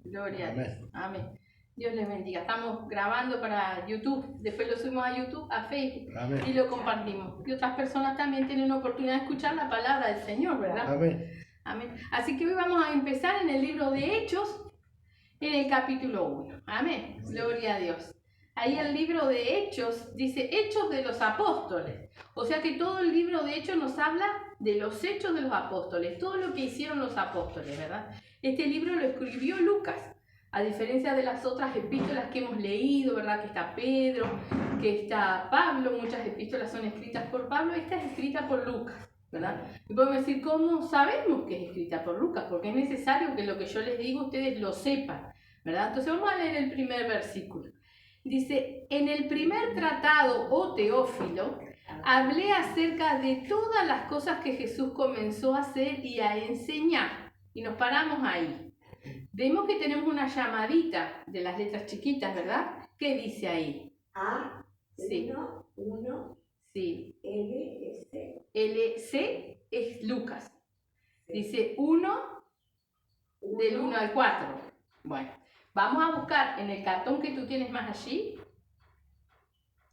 Gloria a Dios. Amén. Dios les bendiga. Estamos grabando para YouTube, después lo subimos a YouTube, a Facebook. Amén. Y lo compartimos. Y otras personas también tienen oportunidad de escuchar la palabra del Señor, ¿verdad? Amén. Amén. Así que hoy vamos a empezar en el libro de Hechos, en el capítulo 1. Amén. Gloria a Dios. Ahí el libro de Hechos dice Hechos de los Apóstoles. O sea que todo el libro de Hechos nos habla de los hechos de los apóstoles, todo lo que hicieron los apóstoles, ¿verdad? Este libro lo escribió Lucas, a diferencia de las otras epístolas que hemos leído, ¿verdad? Que está Pedro, que está Pablo, muchas epístolas son escritas por Pablo, esta es escrita por Lucas, ¿verdad? Y podemos decir, ¿cómo sabemos que es escrita por Lucas? Porque es necesario que lo que yo les digo ustedes lo sepan, ¿verdad? Entonces vamos a leer el primer versículo. Dice, en el primer tratado, oh Teófilo, hablé acerca de todas las cosas que Jesús comenzó a hacer y a enseñar. Y nos paramos ahí. Vemos que tenemos una llamadita de las letras chiquitas, ¿verdad? ¿Qué dice ahí? A, Sí. 1, Sí. L, S. LC es Lucas. Dice 1 del 1 al 4. Bueno, vamos a buscar en el cartón que tú tienes más allí.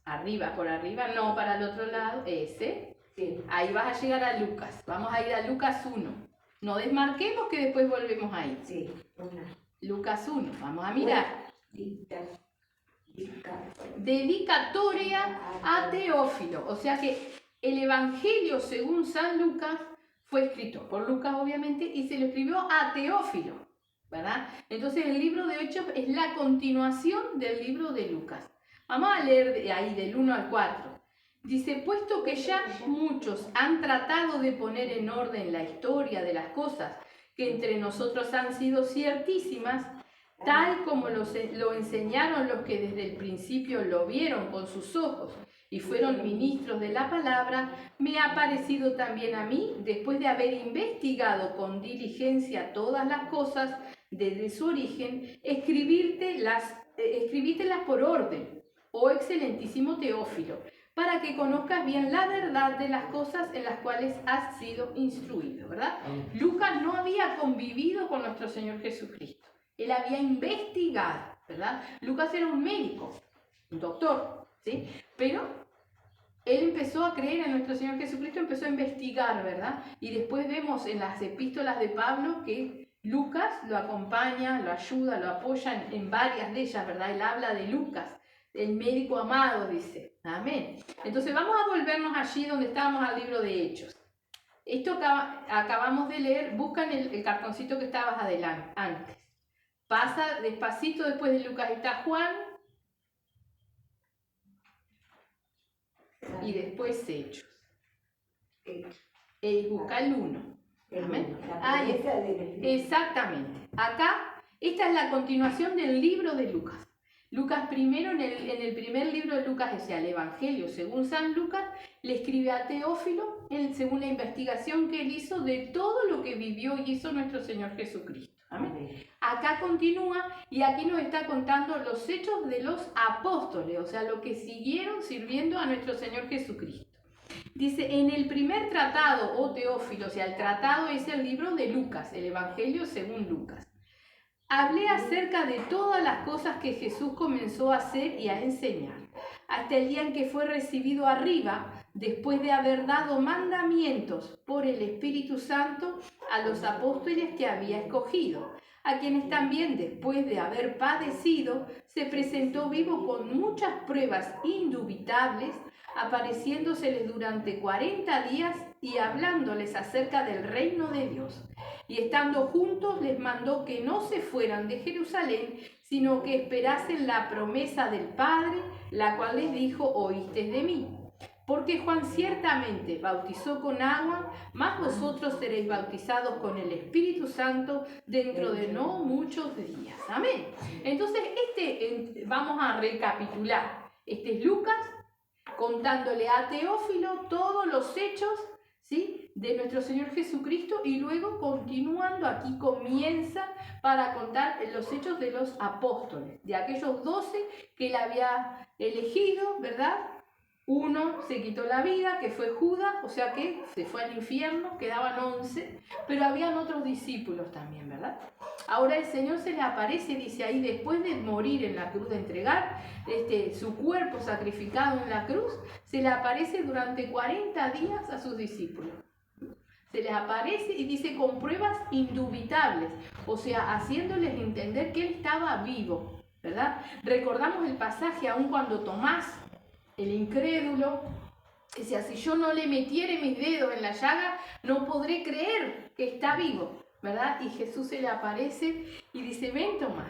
Arriba, por arriba, no, para el otro lado, ese. Sí. Ahí vas a llegar a Lucas. Vamos a ir a Lucas 1. No desmarquemos que después volvemos ahí. Sí, una. Lucas 1, vamos a mirar. Dedicatoria a Teófilo. O sea que el Evangelio según San Lucas fue escrito por Lucas obviamente y se lo escribió a Teófilo, ¿verdad? Entonces el libro de Hechos es la continuación del libro de Lucas. Vamos a leer de ahí del 1 al 4. Dice, puesto que ya muchos han tratado de poner en orden la historia de las cosas que entre nosotros han sido ciertísimas, tal como lo enseñaron los que desde el principio lo vieron con sus ojos y fueron ministros de la palabra, me ha parecido también a mí, después de haber investigado con diligencia todas las cosas desde su origen, escribírtelas por orden, oh excelentísimo Teófilo, para que conozcas bien la verdad de las cosas en las cuales has sido instruido, ¿verdad? Lucas no había convivido con nuestro Señor Jesucristo. Él había investigado, ¿verdad? Lucas era un médico, un doctor, ¿sí? Pero él empezó a creer en nuestro Señor Jesucristo, empezó a investigar, ¿verdad? Y después vemos en las epístolas de Pablo que Lucas lo acompaña, lo ayuda, lo apoya en varias de ellas, ¿verdad? Él habla de Lucas, el médico amado, dice. Amén. Entonces vamos a volvernos allí donde estábamos al libro de Hechos. Esto acabamos de leer, buscan el cartoncito que estabas antes. Pasa despacito, después de Lucas está Juan y después Hechos. Busca el 1. Amén. Ahí está. Exactamente. Acá, esta es la continuación del libro de Lucas. Lucas primero, en el primer libro de Lucas, o sea, el Evangelio según San Lucas, le escribe a Teófilo según la investigación que él hizo de todo lo que vivió y hizo nuestro Señor Jesucristo. Amén. Acá continúa y aquí nos está contando los hechos de los apóstoles, o sea, lo que siguieron sirviendo a nuestro Señor Jesucristo. Dice, en el primer tratado, oh Teófilo, o sea, el tratado es el libro de Lucas, el Evangelio según Lucas. Hablé acerca de todas las cosas que Jesús comenzó a hacer y a enseñar, hasta el día en que fue recibido arriba, después de haber dado mandamientos por el Espíritu Santo a los apóstoles que había escogido, a quienes también después de haber padecido, se presentó vivo con muchas pruebas indubitables, apareciéndoseles durante 40 días y hablándoles acerca del reino de Dios. Y estando juntos les mandó que no se fueran de Jerusalén, sino que esperasen la promesa del Padre, la cual les dijo, oísteis de mí. Porque Juan ciertamente bautizó con agua, mas vosotros seréis bautizados con el Espíritu Santo dentro de no muchos días. Amén. Entonces, vamos a recapitular. Este es Lucas contándole a Teófilo todos los hechos, ¿sí?, de nuestro Señor Jesucristo, y luego continuando aquí comienza para contar los hechos de los apóstoles, de aquellos 12 que él había elegido, ¿verdad?, Uno se quitó la vida, que fue Judas, o sea que se fue al infierno, quedaban 11, pero habían otros discípulos también, ¿verdad? Ahora el Señor se le aparece, dice ahí, después de morir en la cruz, de entregar su cuerpo sacrificado en la cruz, se le aparece durante 40 días a sus discípulos. Se les aparece y dice con pruebas indubitables, o sea, haciéndoles entender que Él estaba vivo, ¿verdad? Recordamos el pasaje aún cuando Tomás, el incrédulo, decía, si yo no le metiere mis dedos en la llaga, no podré creer que está vivo, ¿verdad? Y Jesús se le aparece y dice, ven Tomás,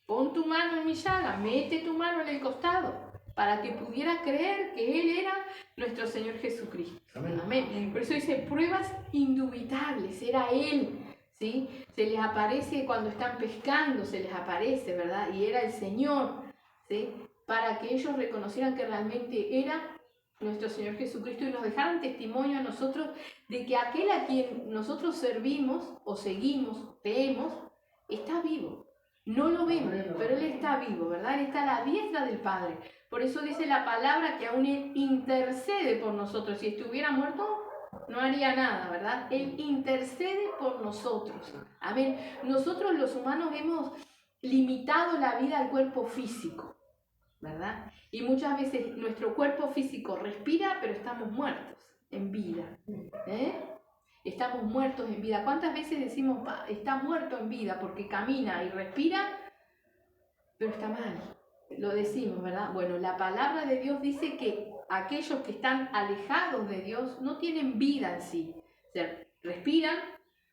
pon tu mano en mi llaga, mete tu mano en el costado, para que pudiera creer que Él era nuestro Señor Jesucristo. Amén. Amén. Por eso dice, pruebas indubitables, era Él, ¿sí? Se les aparece cuando están pescando, se les aparece, ¿verdad? Y era el Señor, ¿sí? Para que ellos reconocieran que realmente era nuestro Señor Jesucristo y nos dejaran testimonio a nosotros de que aquel a quien nosotros servimos o seguimos, creemos, está vivo. No lo vemos, pero Él está vivo, ¿verdad? Él está a la diestra del Padre. Por eso dice la palabra que aún Él intercede por nosotros. Si estuviera muerto, no haría nada, ¿verdad? Él intercede por nosotros. Amén. Nosotros los humanos hemos limitado la vida al cuerpo físico, ¿verdad? Y muchas veces nuestro cuerpo físico respira, pero estamos muertos en vida. Estamos muertos en vida. ¿Cuántas veces decimos, está muerto en vida porque camina y respira, pero está mal? Lo decimos, ¿verdad? Bueno, la palabra de Dios dice que aquellos que están alejados de Dios no tienen vida en sí. O sea, respiran,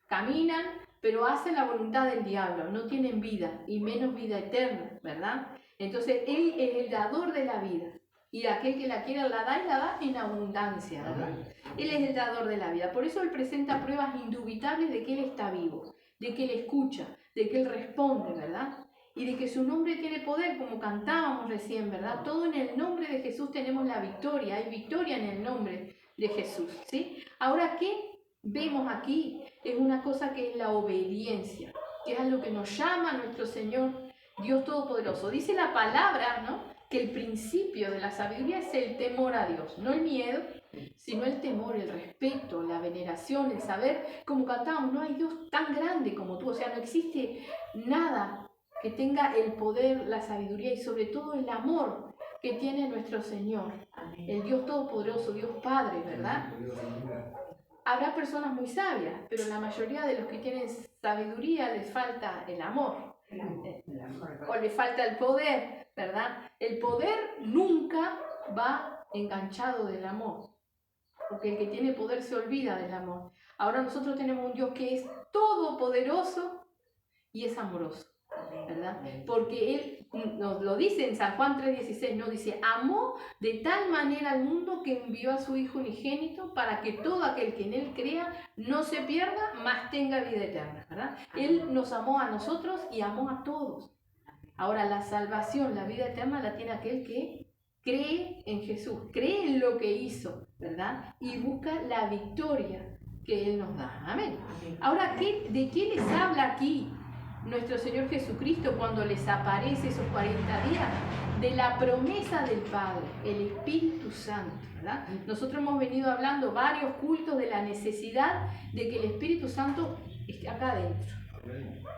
caminan, pero hacen la voluntad del diablo, no tienen vida, y menos vida eterna, ¿verdad? Entonces, Él es el dador de la vida, y aquel que la quiere la da en abundancia, ¿verdad? Él es el dador de la vida. Por eso Él presenta pruebas indubitables de que Él está vivo, de que Él escucha, de que Él responde, ¿verdad? Y de que su nombre tiene poder, como cantábamos recién, ¿verdad? Todo en el nombre de Jesús tenemos la victoria, hay victoria en el nombre de Jesús, ¿sí? Ahora, ¿qué vemos aquí? Es una cosa que es la obediencia, que es a lo que nos llama nuestro Señor Dios Todopoderoso. Dice la palabra, ¿no?, que el principio de la sabiduría es el temor a Dios, no el miedo, sino el temor, el respeto, la veneración, el saber, como cantábamos, no hay Dios tan grande como tú, o sea, no existe nada que tenga el poder, la sabiduría y sobre todo el amor que tiene nuestro Señor, el Dios Todopoderoso, Dios Padre, ¿verdad? Habrá personas muy sabias, pero la mayoría de los que tienen sabiduría les falta el amor, o les falta el poder, ¿verdad? El poder nunca va enganchado del amor, porque el que tiene poder se olvida del amor. Ahora nosotros tenemos un Dios que es todopoderoso y es amoroso, ¿verdad? Porque Él nos lo dice en San Juan 3:16, nos dice, amó de tal manera al mundo que envió a su Hijo unigénito para que todo aquel que en Él crea no se pierda, mas tenga vida eterna, ¿verdad? Él nos amó a nosotros y amó a todos. Ahora la salvación, la vida eterna la tiene aquel que cree en Jesús, cree en lo que hizo, ¿verdad? Y busca la victoria que Él nos da. Amén. Ahora, ¿de qué les habla aquí nuestro Señor Jesucristo cuando les aparece esos 40 días? De la promesa del Padre, el Espíritu Santo, ¿verdad? Nosotros hemos venido hablando varios cultos de la necesidad de que el Espíritu Santo esté acá adentro,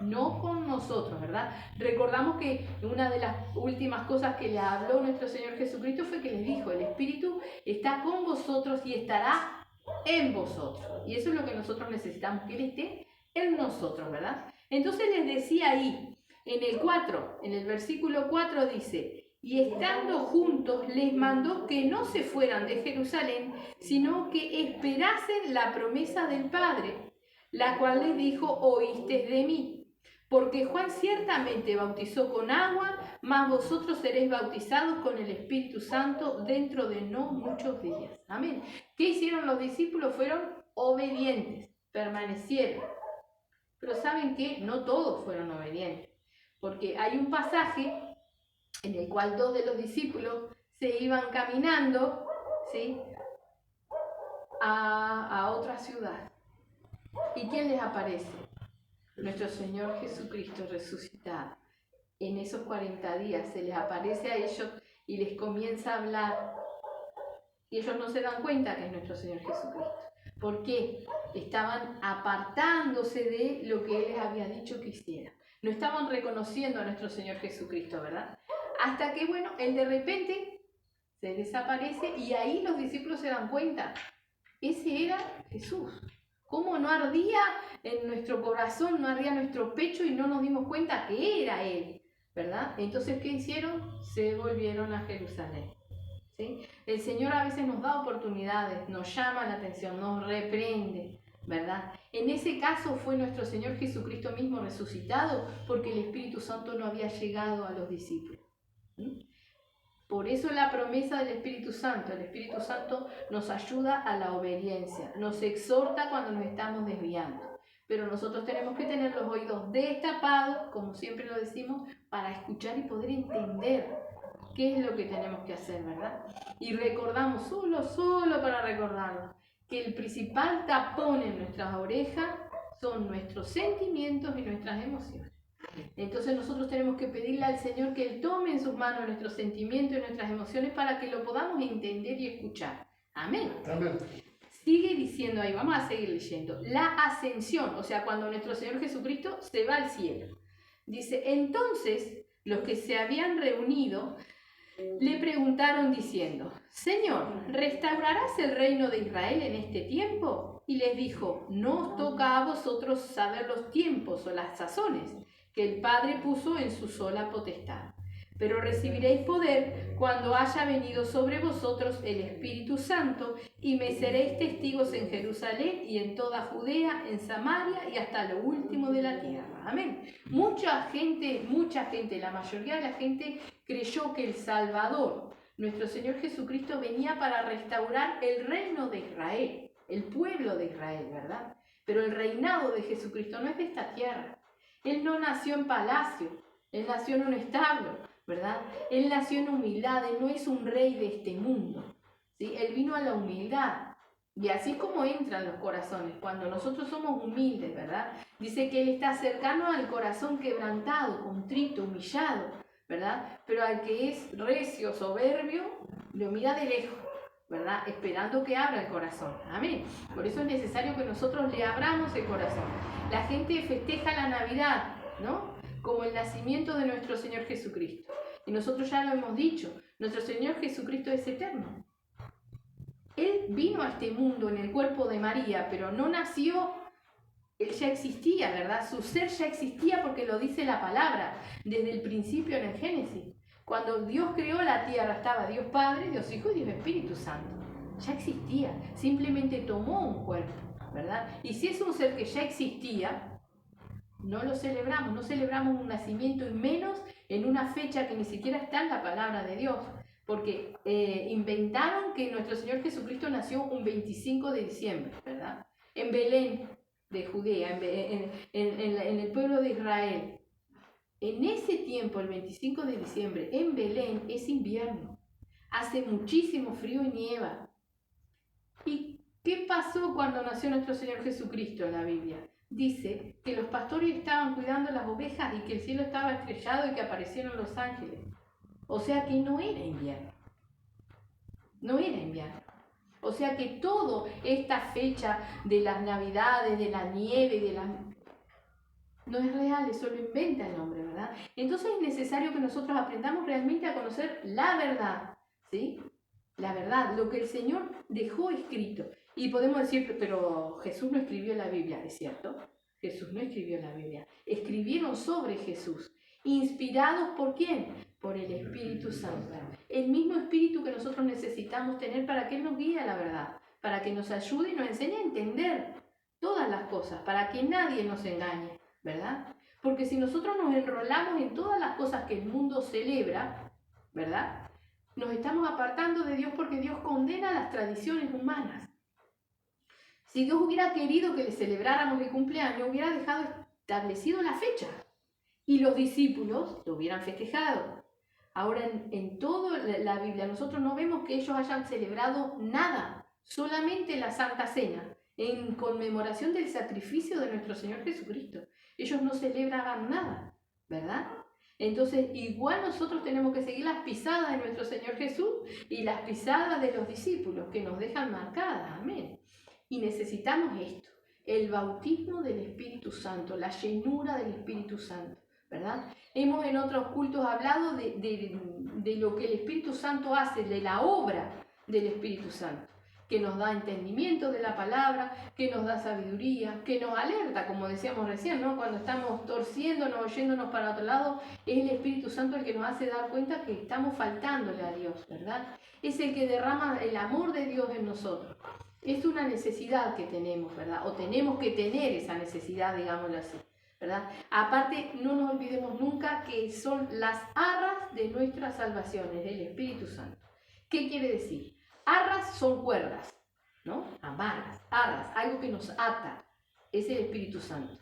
no con nosotros, ¿verdad? Recordamos que una de las últimas cosas que le habló nuestro Señor Jesucristo fue que les dijo, el Espíritu está con vosotros y estará en vosotros. Y eso es lo que nosotros necesitamos, que Él esté en nosotros, ¿verdad? Entonces les decía ahí, en el versículo 4 dice, y estando juntos les mandó que no se fueran de Jerusalén, sino que esperasen la promesa del Padre, la cual les dijo, oísteis de mí. Porque Juan ciertamente bautizó con agua, mas vosotros seréis bautizados con el Espíritu Santo dentro de no muchos días. Amén. ¿Qué hicieron los discípulos? Fueron obedientes, permanecieron. Pero ¿saben qué? No todos fueron obedientes. Porque hay un pasaje en el cual 2 de los discípulos se iban caminando, ¿sí?, a otra ciudad. ¿Y quién les aparece? Nuestro Señor Jesucristo resucitado. En esos 40 días se les aparece a ellos y les comienza a hablar Y ellos no se dan cuenta que es nuestro Señor Jesucristo. ¿Por qué? Estaban apartándose de lo que Él les había dicho que hicieran. No estaban reconociendo a nuestro Señor Jesucristo, ¿verdad? Hasta que, bueno, Él de repente se desaparece y ahí los discípulos se dan cuenta. Ese era Jesús. ¿Cómo no ardía en nuestro corazón, no ardía en nuestro pecho y no nos dimos cuenta que era Él, ¿verdad? Entonces, ¿qué hicieron? Se volvieron a Jerusalén. ¿Sí? El Señor a veces nos da oportunidades, nos llama la atención, nos reprende, ¿verdad? En ese caso fue nuestro Señor Jesucristo mismo resucitado porque el Espíritu Santo no había llegado a los discípulos. ¿Sí? Por eso la promesa del Espíritu Santo. El Espíritu Santo nos ayuda a la obediencia, nos exhorta cuando nos estamos desviando. Pero nosotros tenemos que tener los oídos destapados, como siempre lo decimos, para escuchar y poder entender qué es lo que tenemos que hacer, ¿verdad? Y recordamos, solo para recordarnos, que el principal tapón en nuestras orejas son nuestros sentimientos y nuestras emociones. Entonces nosotros tenemos que pedirle al Señor que Él tome en sus manos nuestros sentimientos y nuestras emociones para que lo podamos entender y escuchar. Amén. Amén. Sigue diciendo ahí, vamos a seguir leyendo. La ascensión, o sea, cuando nuestro Señor Jesucristo se va al cielo. Dice, entonces los que se habían reunido le preguntaron diciendo, Señor, ¿restaurarás el reino de Israel en este tiempo? Y les dijo, no os toca a vosotros saber los tiempos o las sazones que el Padre puso en su sola potestad. Pero recibiréis poder cuando haya venido sobre vosotros el Espíritu Santo y me seréis testigos en Jerusalén y en toda Judea, en Samaria y hasta lo último de la tierra. Amén. Mucha gente, la mayoría de la gente creyó que el Salvador, nuestro Señor Jesucristo, venía para restaurar el reino de Israel, el pueblo de Israel, ¿verdad? Pero el reinado de Jesucristo no es de esta tierra. Él no nació en palacio, Él nació en un establo, ¿verdad? Él nació en humildad, Él no es un rey de este mundo, ¿sí? Él vino a la humildad. Y así es como entran los corazones, cuando nosotros somos humildes, ¿verdad? Dice que Él está cercano al corazón quebrantado, contrito, humillado, ¿verdad? Pero al que es recio, soberbio, lo mira de lejos, ¿verdad? Esperando que abra el corazón. Amén. Por eso es necesario que nosotros le abramos el corazón. La gente festeja la Navidad, ¿no? Como el nacimiento de nuestro Señor Jesucristo. Y nosotros ya lo hemos dicho, nuestro Señor Jesucristo es eterno. Él vino a este mundo en el cuerpo de María, pero no nació, Él ya existía, ¿verdad? Su ser ya existía porque lo dice la palabra, desde el principio en el Génesis. Cuando Dios creó la tierra estaba Dios Padre, Dios Hijo y Dios Espíritu Santo. Ya existía, simplemente tomó un cuerpo, ¿verdad? Y si es un ser que ya existía, no lo celebramos, no celebramos un nacimiento y menos en una fecha que ni siquiera está en la palabra de Dios, porque inventaron que nuestro Señor Jesucristo nació un 25 de diciembre, ¿verdad? En Belén de Judea, en el pueblo de Israel. En ese tiempo, el 25 de diciembre, en Belén es invierno, hace muchísimo frío y nieva. ¿Y qué pasó cuando nació nuestro Señor Jesucristo en la Biblia? Dice que los pastores estaban cuidando las ovejas y que el cielo estaba estrellado y que aparecieron los ángeles. O sea que no era invierno. No era invierno. O sea que toda esta fecha de las navidades, de la nieve, no es real, eso lo inventa el hombre, ¿verdad? Entonces es necesario que nosotros aprendamos realmente a conocer la verdad, ¿sí? La verdad, lo que el Señor dejó escrito. Y podemos decir, pero Jesús no escribió la Biblia, ¿es cierto? Jesús no escribió la Biblia. Escribieron sobre Jesús. ¿Inspirados por quién? Por el Espíritu Santo. El mismo Espíritu que nosotros necesitamos tener para que Él nos guíe a la verdad, para que nos ayude y nos enseñe a entender todas las cosas, para que nadie nos engañe, ¿verdad? Porque si nosotros nos enrolamos en todas las cosas que el mundo celebra, ¿verdad? Nos estamos apartando de Dios porque Dios condena las tradiciones humanas. Si Dios hubiera querido que le celebráramos el cumpleaños, hubiera dejado establecido la fecha y los discípulos lo hubieran festejado. Ahora en toda la Biblia nosotros no vemos que ellos hayan celebrado nada, solamente la Santa Cena, en conmemoración del sacrificio de nuestro Señor Jesucristo. Ellos no celebraban nada, ¿verdad? Entonces, igual nosotros tenemos que seguir las pisadas de nuestro Señor Jesús y las pisadas de los discípulos que nos dejan marcadas. Amén. Y necesitamos esto, el bautismo del Espíritu Santo, la llenura del Espíritu Santo, ¿verdad? Hemos en otros cultos hablado de lo que el Espíritu Santo hace, de la obra del Espíritu Santo, que nos da entendimiento de la palabra, que nos da sabiduría, que nos alerta, como decíamos recién, ¿no? Cuando estamos torciéndonos, yéndonos para otro lado, es el Espíritu Santo el que nos hace dar cuenta que estamos faltándole a Dios, ¿verdad? Es el que derrama el amor de Dios en nosotros. Es una necesidad que tenemos, ¿verdad? O tenemos que tener esa necesidad, digámoslo así, ¿verdad? Aparte, no nos olvidemos nunca que son las arras de nuestras salvaciones, del Espíritu Santo. ¿Qué quiere decir? Arras son cuerdas, ¿no? Amarras, arras, algo que nos ata, es el Espíritu Santo.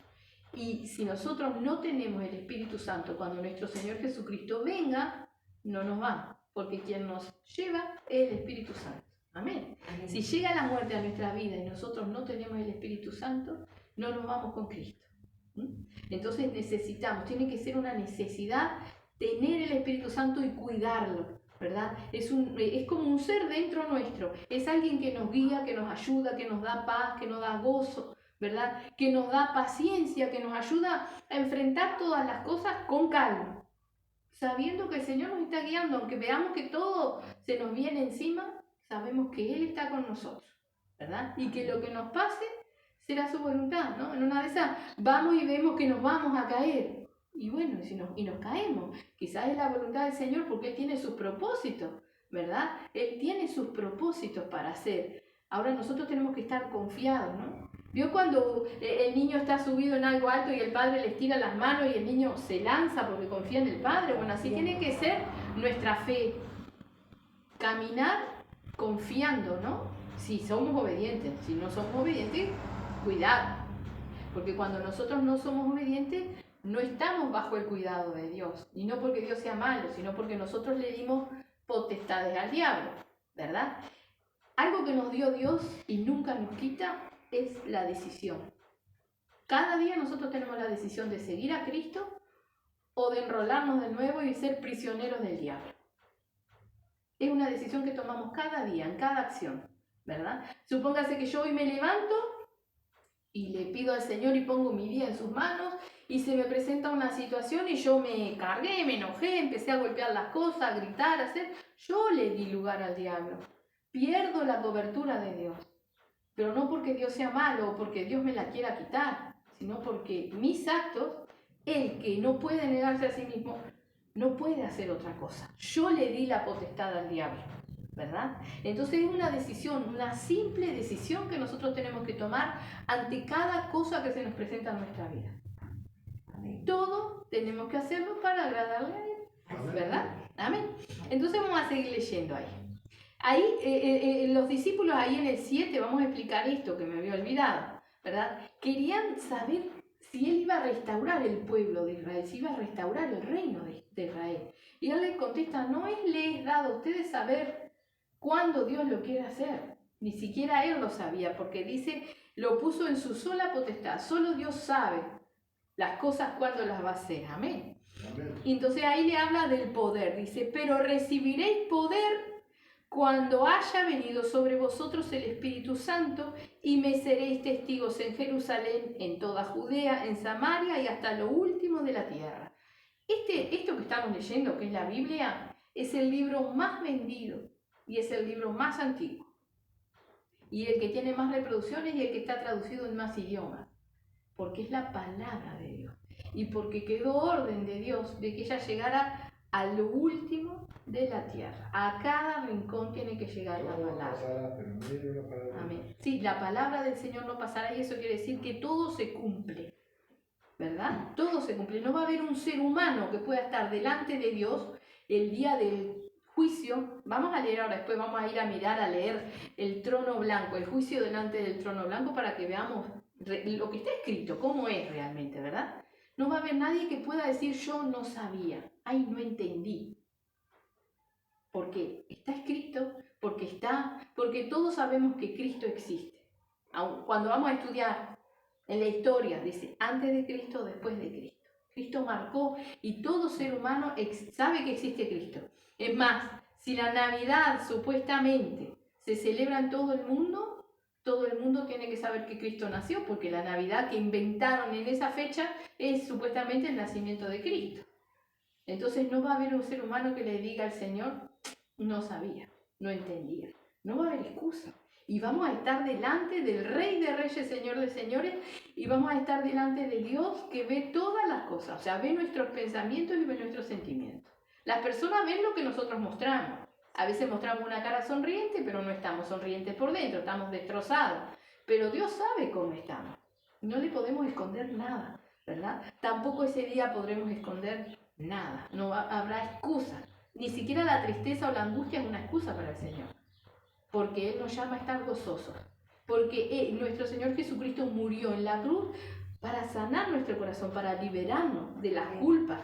Y si nosotros no tenemos el Espíritu Santo, cuando nuestro Señor Jesucristo venga, no nos va, porque quien nos lleva es el Espíritu Santo. Amén. Amén. Si llega la muerte a nuestra vida y nosotros no tenemos el Espíritu Santo, no nos vamos con Cristo. Entonces necesitamos, tiene que ser una necesidad tener el Espíritu Santo y cuidarlo, ¿verdad? Es como un ser dentro nuestro, es alguien que nos guía, que nos ayuda, que nos da paz, que nos da gozo, ¿verdad? Que nos da paciencia, que nos ayuda a enfrentar todas las cosas con calma, sabiendo que el Señor nos está guiando, aunque veamos que todo se nos viene encima, sabemos que Él está con nosotros, ¿verdad? Y que lo que nos pase será su voluntad, ¿no? En una de esas vamos y vemos que nos vamos a caer. Y bueno, y nos caemos. Quizás es la voluntad del Señor porque Él tiene sus propósitos, ¿verdad? Él tiene sus propósitos para hacer. Ahora nosotros tenemos que estar confiados, ¿no? ¿Vio cuando el niño está subido en algo alto y el padre le estira las manos y el niño se lanza porque confía en el padre? Bueno, así tiene que ser nuestra fe. Caminar confiando, ¿no? Si somos obedientes. Si no somos obedientes, cuidado. Porque cuando nosotros no somos obedientes, no estamos bajo el cuidado de Dios. Y no porque Dios sea malo, sino porque nosotros le dimos potestades al diablo, ¿verdad? Algo que nos dio Dios y nunca nos quita es la decisión. Cada día nosotros tenemos la decisión de seguir a Cristo o de enrolarnos de nuevo y ser prisioneros del diablo. Es una decisión que tomamos cada día, en cada acción, ¿verdad? Supóngase que yo hoy me levanto y le pido al Señor y pongo mi vida en sus manos y se me presenta una situación y yo me cargué, me enojé, empecé a golpear las cosas, a gritar, a hacer. Yo le di lugar al diablo. Pierdo la cobertura de Dios. Pero no porque Dios sea malo o porque Dios me la quiera quitar, sino porque mis actos, el que no puede negarse a sí mismo, no puede hacer otra cosa. Yo le di la potestad al diablo, ¿verdad? Entonces es una decisión, una simple decisión que nosotros tenemos que tomar ante cada cosa que se nos presenta en nuestra vida. Todo tenemos que hacerlo para agradarle a Él, ¿verdad? Amén. Entonces vamos a seguir leyendo ahí. Ahí, los discípulos ahí en el 7, vamos a explicar esto que me había olvidado, ¿verdad? Querían saber si Él iba a restaurar el pueblo de Israel, si iba a restaurar el reino de Israel. Y Él les contesta, no les he dado a ustedes saber cuándo Dios lo quiere hacer. Ni siquiera Él lo sabía, porque dice, lo puso en su sola potestad. Solo Dios sabe las cosas cuándo las va a hacer. Amén. Amén. Y entonces ahí le habla del poder. Dice, pero recibiréis poder cuando haya venido sobre vosotros el Espíritu Santo y me seréis testigos en Jerusalén, en toda Judea, en Samaria y hasta lo último de la tierra. Esto que estamos leyendo, que es la Biblia, es el libro más vendido y es el libro más antiguo. Y el que tiene más reproducciones y el que está traducido en más idiomas. Porque es la palabra de Dios. Y porque quedó orden de Dios de que ella llegara a lo último de la tierra. A cada rincón tiene que llegar la palabra. Amén. Sí, la palabra del Señor no pasará y eso quiere decir que todo se cumple. ¿Verdad? Todo se cumple. No va a haber un ser humano que pueda estar delante de Dios el día del juicio. Vamos a leer ahora, después vamos a ir a mirar, a leer el trono blanco, el juicio delante del trono blanco para que veamos lo que está escrito, cómo es realmente, ¿verdad? No va a haber nadie que pueda decir yo no sabía, ay, no entendí. Porque está escrito, porque todos sabemos que Cristo existe. Cuando vamos a estudiar en la historia, dice antes de Cristo, después de Cristo. Cristo marcó y todo ser humano sabe que existe Cristo. Es más, si la Navidad supuestamente se celebra en todo el mundo tiene que saber que Cristo nació, porque la Navidad que inventaron en esa fecha es supuestamente el nacimiento de Cristo. Entonces no va a haber un ser humano que le diga al Señor, no sabía, no entendía. No va a haber excusa. Y vamos a estar delante del Rey de Reyes, Señor de Señores, y vamos a estar delante de Dios que ve todas las cosas, o sea, ve nuestros pensamientos y ve nuestros sentimientos. Las personas ven lo que nosotros mostramos. A veces mostramos una cara sonriente, pero no estamos sonrientes por dentro, estamos destrozados. Pero Dios sabe cómo estamos. No le podemos esconder nada, ¿verdad? Tampoco ese día podremos esconder nada. No habrá excusa. Ni siquiera la tristeza o la angustia es una excusa para el Señor. Porque Él nos llama a estar gozosos. Porque nuestro Señor Jesucristo murió en la cruz para sanar nuestro corazón, para liberarnos de las culpas,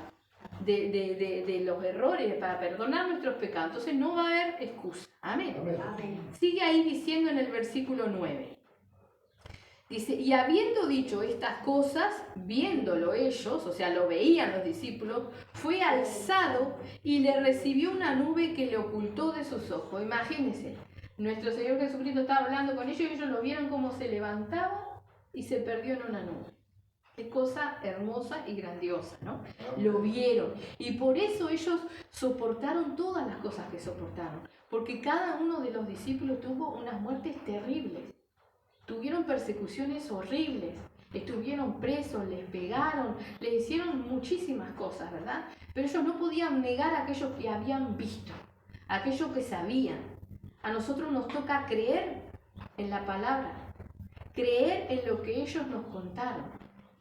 de los errores, para perdonar nuestros pecados. Entonces no va a haber excusa. Amén. Amén. Sigue ahí diciendo en el versículo 9. Dice, y habiendo dicho estas cosas, viéndolo ellos, o sea, lo veían los discípulos, fue alzado y le recibió una nube que le ocultó de sus ojos. Imagínense, nuestro Señor Jesucristo estaba hablando con ellos y ellos lo vieron como se levantaba y se perdió en una nube. Qué cosa hermosa y grandiosa, ¿no? Lo vieron. Y por eso ellos soportaron todas las cosas que soportaron. Porque cada uno de los discípulos tuvo unas muertes terribles. Tuvieron persecuciones horribles. Estuvieron presos, les pegaron, les hicieron muchísimas cosas, ¿verdad? Pero ellos no podían negar a aquellos que habían visto, a aquellos que sabían. A nosotros nos toca creer en la palabra, creer en lo que ellos nos contaron.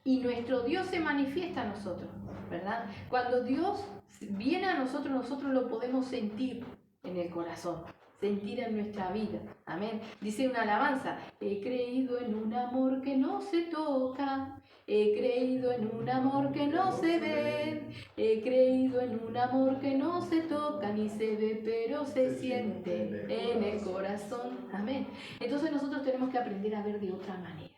Y nuestro Dios se manifiesta a nosotros, ¿verdad? Cuando Dios viene a nosotros, nosotros lo podemos sentir en el corazón, sentir en nuestra vida. Amén. Dice una alabanza, he creído en un amor que no se toca, he creído en un amor que no se ve, he creído en un amor que no se toca ni se ve, pero se siente en el corazón. Amén. Entonces nosotros tenemos que aprender a ver de otra manera.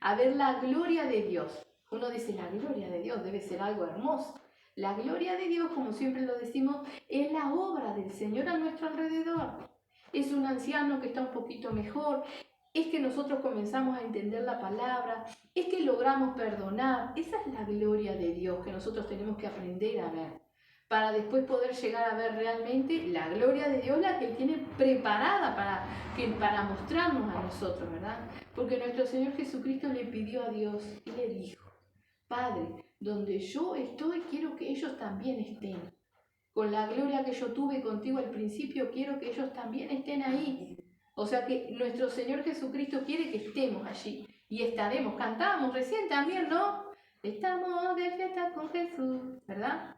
A ver la gloria de Dios. Uno dice, la gloria de Dios debe ser algo hermoso. La gloria de Dios, como siempre lo decimos, es la obra del Señor a nuestro alrededor. Es un anciano que está un poquito mejor, es que nosotros comenzamos a entender la palabra, es que logramos perdonar. Esa es la gloria de Dios que nosotros tenemos que aprender a ver, para después poder llegar a ver realmente la gloria de Dios, la que Él tiene preparada para mostrarnos a nosotros, ¿verdad? Porque nuestro Señor Jesucristo le pidió a Dios y le dijo, Padre, donde yo estoy, quiero que ellos también estén. Con la gloria que yo tuve contigo al principio, quiero que ellos también estén ahí. O sea que nuestro Señor Jesucristo quiere que estemos allí y estaremos. Cantábamos recién también, ¿no? Estamos de fiesta con Jesús, ¿verdad?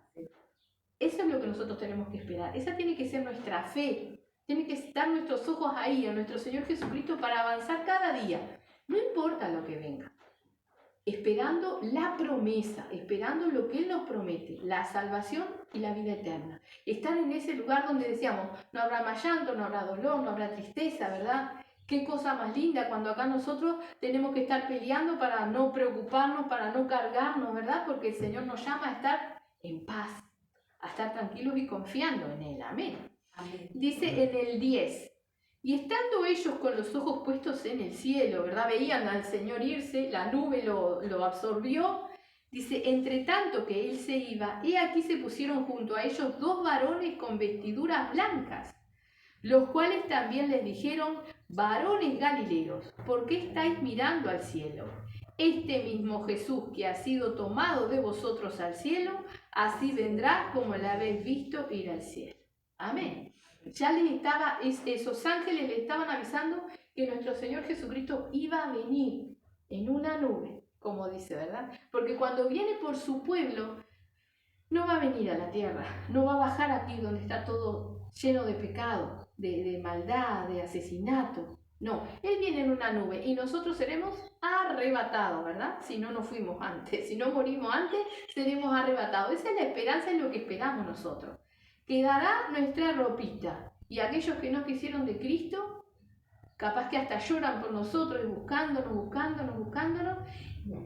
Eso es lo que nosotros tenemos que esperar. Esa tiene que ser nuestra fe. Tiene que estar nuestros ojos ahí, en nuestro Señor Jesucristo, para avanzar cada día. No importa lo que venga. Esperando la promesa, esperando lo que Él nos promete, la salvación y la vida eterna. Estar en ese lugar donde decíamos, no habrá más llanto, no habrá dolor, no habrá tristeza, ¿verdad? Qué cosa más linda cuando acá nosotros tenemos que estar peleando para no preocuparnos, para no cargarnos, ¿verdad? Porque el Señor nos llama a estar en paz, a estar tranquilos y confiando en Él. Amén. Amén. Dice en el 10, y estando ellos con los ojos puestos en el cielo, ¿verdad? Veían al Señor irse, la nube lo absorbió. Dice, entre tanto que Él se iba, he aquí se pusieron junto a ellos 2 varones con vestiduras blancas, los cuales también les dijeron, varones galileos, ¿por qué estáis mirando al cielo? Este mismo Jesús que ha sido tomado de vosotros al cielo, así vendrá como le habéis visto ir al cielo. Amén. Ya esos ángeles le estaban avisando que nuestro Señor Jesucristo iba a venir en una nube, como dice, ¿verdad? Porque cuando viene por su pueblo, no va a venir a la tierra, no va a bajar aquí donde está todo lleno de pecado, de maldad, de asesinato. No, Él viene en una nube y nosotros seremos arrebatados, ¿verdad? Si no nos fuimos antes, si no morimos antes, seremos arrebatados. Esa es la esperanza, es lo que esperamos nosotros. Quedará nuestra ropita y aquellos que no quisieron de Cristo, capaz que hasta lloran por nosotros y buscándonos,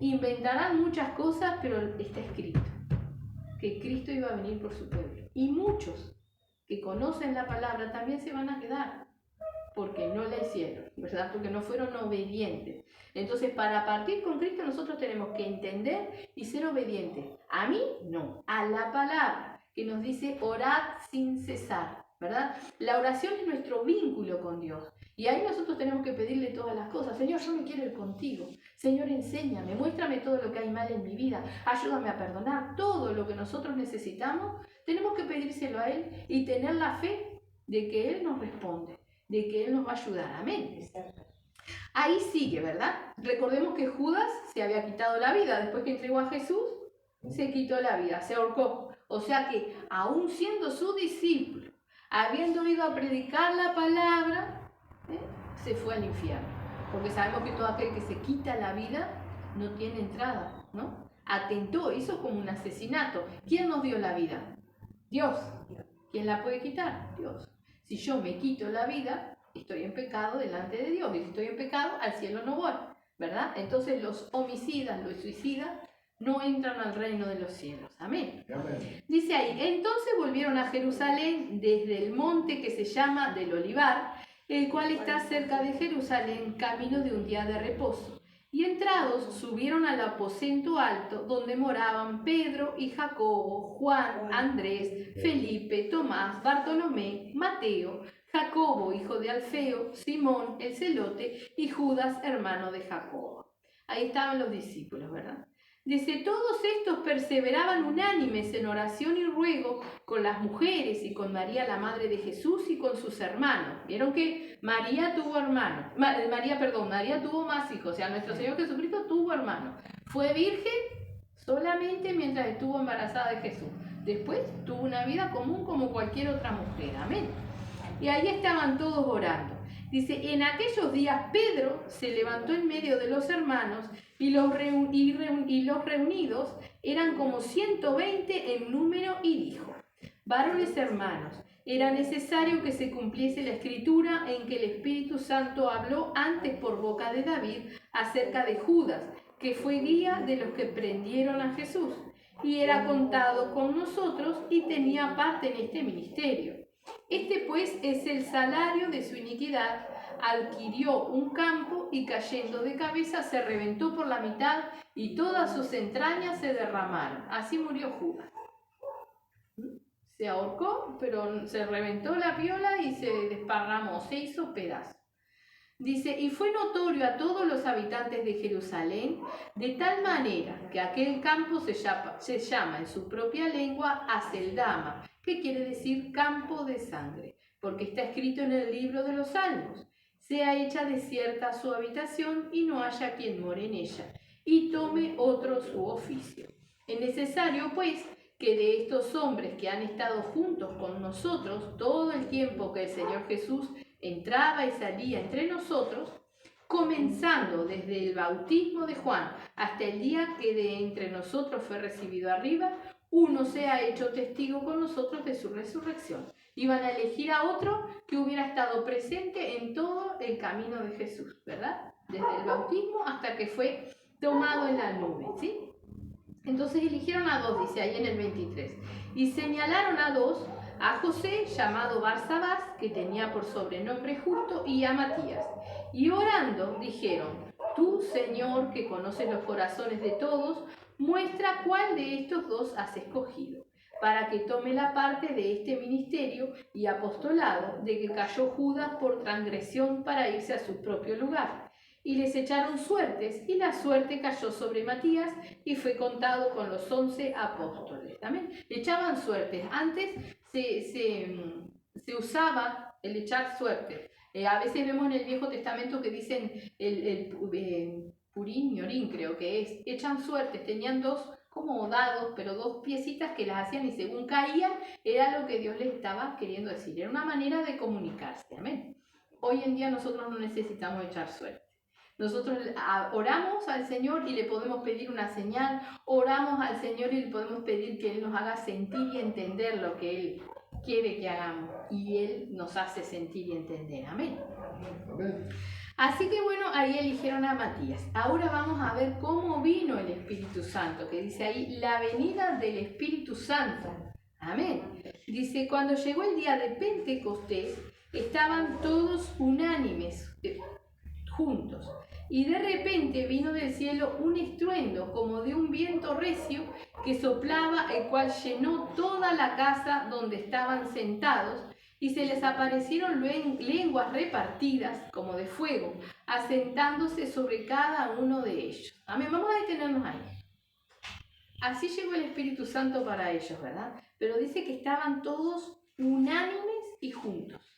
Inventarán muchas cosas, pero está escrito que Cristo iba a venir por su pueblo. Y muchos que conocen la palabra también se van a quedar, porque no la hicieron, ¿verdad? Porque no fueron obedientes. Entonces, para partir con Cristo nosotros tenemos que entender y ser obedientes. A mí, no. A la palabra, que nos dice orad sin cesar, ¿verdad? La oración es nuestro vínculo con Dios. Y ahí nosotros tenemos que pedirle todas las cosas. Señor, yo me quiero ir contigo. Señor, enséñame, muéstrame todo lo que hay mal en mi vida. Ayúdame a perdonar. Todo lo que nosotros necesitamos, tenemos que pedírselo a Él y tener la fe de que Él nos responde, de que Él nos va a ayudar. Amén. Ahí sigue, ¿verdad? Recordemos que Judas se había quitado la vida. Después que entregó a Jesús, se quitó la vida, se ahorcó. O sea que, aún siendo su discípulo, habiendo ido a predicar la palabra, se fue al infierno. Porque sabemos que todo aquel que se quita la vida no tiene entrada, ¿no? Atentó, hizo como un asesinato. ¿Quién nos dio la vida? Dios. ¿Quién la puede quitar? Dios. Si yo me quito la vida, estoy en pecado delante de Dios. Y si estoy en pecado, al cielo no voy, ¿verdad? Entonces los homicidas, los suicidas, no entran al reino de los cielos. Amén. Amén. Dice ahí, entonces volvieron a Jerusalén desde el monte que se llama del Olivar, el cual está cerca de Jerusalén, camino de un día de reposo. Y entrados subieron al aposento alto, donde moraban Pedro y Jacobo, Juan, Andrés, Felipe, Tomás, Bartolomé, Mateo, Jacobo, hijo de Alfeo, Simón, el celote, y Judas, hermano de Jacobo. Ahí estaban los discípulos, ¿verdad? Dice, todos estos perseveraban unánimes en oración y ruego con las mujeres y con María, la madre de Jesús, y con sus hermanos. Vieron que María tuvo hermanos. María tuvo más hijos. O sea, nuestro Señor Jesucristo tuvo hermanos. Fue virgen solamente mientras estuvo embarazada de Jesús. Después tuvo una vida común como cualquier otra mujer. Amén. Y ahí estaban todos orando. Dice, en aquellos días Pedro se levantó en medio de los hermanos y los reunidos eran como 120 en número y dijo, varones hermanos, era necesario que se cumpliese la escritura en que el Espíritu Santo habló antes por boca de David acerca de Judas, que fue guía de los que prendieron a Jesús, y era contado con nosotros y tenía parte en este ministerio. Este pues es el salario de su iniquidad, adquirió un campo y cayendo de cabeza se reventó por la mitad y todas sus entrañas se derramaron. Así murió Judas. Se ahorcó, pero se reventó la piola y se desparramó, se hizo pedazo. Dice, y fue notorio a todos los habitantes de Jerusalén, de tal manera que aquel campo se llama en su propia lengua Aceldama, que quiere decir campo de sangre, porque está escrito en el libro de los Salmos, sea hecha desierta su habitación y no haya quien more en ella, y tome otro su oficio. Es necesario, pues, que de estos hombres que han estado juntos con nosotros todo el tiempo que el Señor Jesús entraba y salía entre nosotros, comenzando desde el bautismo de Juan hasta el día que de entre nosotros fue recibido arriba, uno se ha hecho testigo con nosotros de su resurrección. Iban a elegir a otro que hubiera estado presente en todo el camino de Jesús, ¿verdad? Desde el bautismo hasta que fue tomado en la nube, ¿sí? Entonces eligieron a dos, dice ahí en el 23, y señalaron a dos, a José, llamado Barsabás, que tenía por sobrenombre Justo, y a Matías. Y orando dijeron, tú, Señor, que conoces los corazones de todos, muestra cuál de estos dos has escogido, para que tome la parte de este ministerio y apostolado de que cayó Judas por transgresión para irse a su propio lugar. Y les echaron suertes, y la suerte cayó sobre Matías, y fue contado con los 11 apóstoles. ¿Amén? Le echaban suertes. Antes se usaba el echar suertes. A veces vemos en el Viejo Testamento que dicen Purín y Orín, creo que es. Echan suertes, tenían dos como dados, pero dos piecitas que las hacían y según caían, era lo que Dios les estaba queriendo decir. Era una manera de comunicarse. Amén. Hoy en día nosotros no necesitamos echar suerte. Nosotros oramos al Señor y le podemos pedir una señal, oramos al Señor y le podemos pedir que Él nos haga sentir y entender lo que Él quiere que hagamos. Y Él nos hace sentir y entender. Amén. Amén. Así que bueno, ahí eligieron a Matías. Ahora vamos a ver cómo vino el Espíritu Santo, que dice ahí, la venida del Espíritu Santo. Amén. Dice, cuando llegó el día de Pentecostés, estaban todos unánimes, juntos. Y de repente vino del cielo un estruendo, como de un viento recio, que soplaba, el cual llenó toda la casa donde estaban sentados, y se les aparecieron lenguas repartidas como de fuego, asentándose sobre cada uno de ellos. Amén, vamos a detenernos ahí. Así llegó el Espíritu Santo para ellos, ¿verdad? Pero dice que estaban todos unánimes y juntos.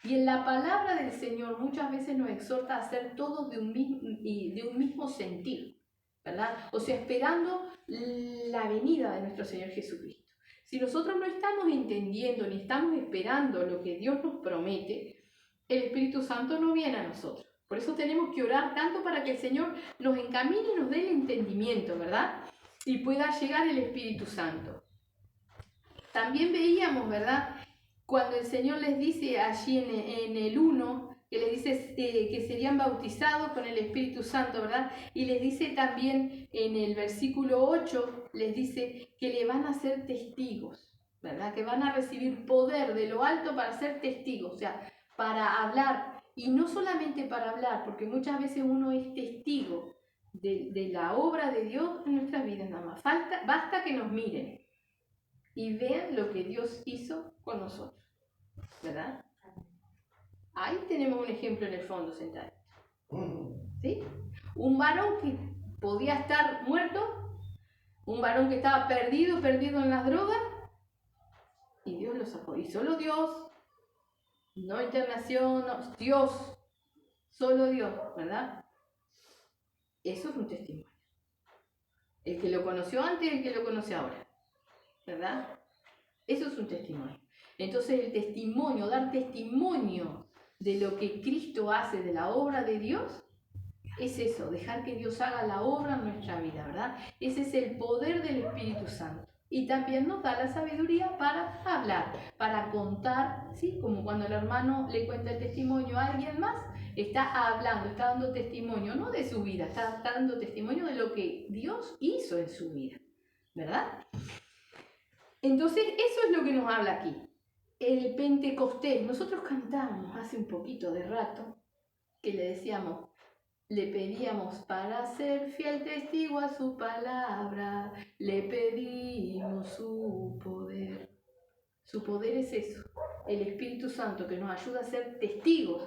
Y en la palabra del Señor muchas veces nos exhorta a ser todos de un mismo sentir, ¿verdad? O sea, esperando la venida de nuestro Señor Jesucristo. Si nosotros no estamos entendiendo ni estamos esperando lo que Dios nos promete, el Espíritu Santo no viene a nosotros. Por eso tenemos que orar tanto para que el Señor nos encamine y nos dé el entendimiento, ¿verdad? Y pueda llegar el Espíritu Santo. También veíamos, ¿verdad?, cuando el Señor les dice allí en el 1, que les dice que serían bautizados con el Espíritu Santo, ¿verdad? Y les dice también en el versículo 8, les dice que le van a ser testigos, ¿verdad? Que van a recibir poder de lo alto para ser testigos, o sea, para hablar. Y no solamente para hablar, porque muchas veces uno es testigo de la obra de Dios en nuestras vidas nada más. Basta que nos miren y vean lo que Dios hizo con nosotros, ¿verdad? Ahí tenemos un ejemplo en el fondo sentado, ¿sí? Un varón que podía estar muerto, un varón que estaba perdido en las drogas, y Dios lo sacó. Y solo Dios, no internación, no, Dios, solo Dios, ¿verdad? Eso es un testimonio. El que lo conoció antes y el que lo conoce ahora, ¿verdad? Eso es un testimonio. Entonces el testimonio, dar testimonio de lo que Cristo hace, de la obra de Dios, es eso, dejar que Dios haga la obra en nuestra vida, ¿verdad? Ese es el poder del Espíritu Santo. Y también nos da la sabiduría para hablar, para contar, ¿sí? Como cuando el hermano le cuenta el testimonio a alguien más, está hablando, está dando testimonio, no de su vida, está dando testimonio de lo que Dios hizo en su vida, ¿verdad? Entonces, eso es lo que nos habla aquí. El Pentecostés, nosotros cantamos hace un poquito de rato, que le decíamos, le pedíamos para ser fiel testigo a su palabra, le pedimos su poder. Su poder es eso, el Espíritu Santo que nos ayuda a ser testigos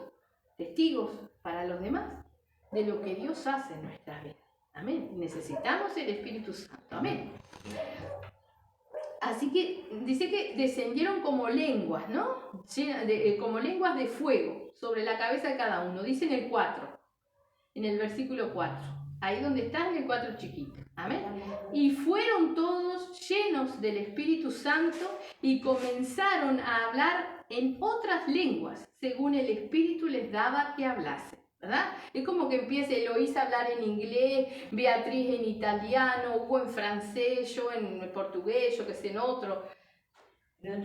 para los demás de lo que Dios hace en nuestra vida. Amén. Necesitamos el Espíritu Santo. Amén. Así que dice que descendieron como lenguas, ¿no? Como lenguas de fuego sobre la cabeza de cada uno. Dice en el 4, en el versículo 4. Ahí donde está, en el 4 chiquito. Amén. Y fueron todos llenos del Espíritu Santo y comenzaron a hablar en otras lenguas, según el Espíritu les daba que hablasen. ¿Verdad? Es como que empiece Eloísa a hablar en inglés, Beatriz en italiano, Hugo en francés, yo en portugués, yo que sé en otro,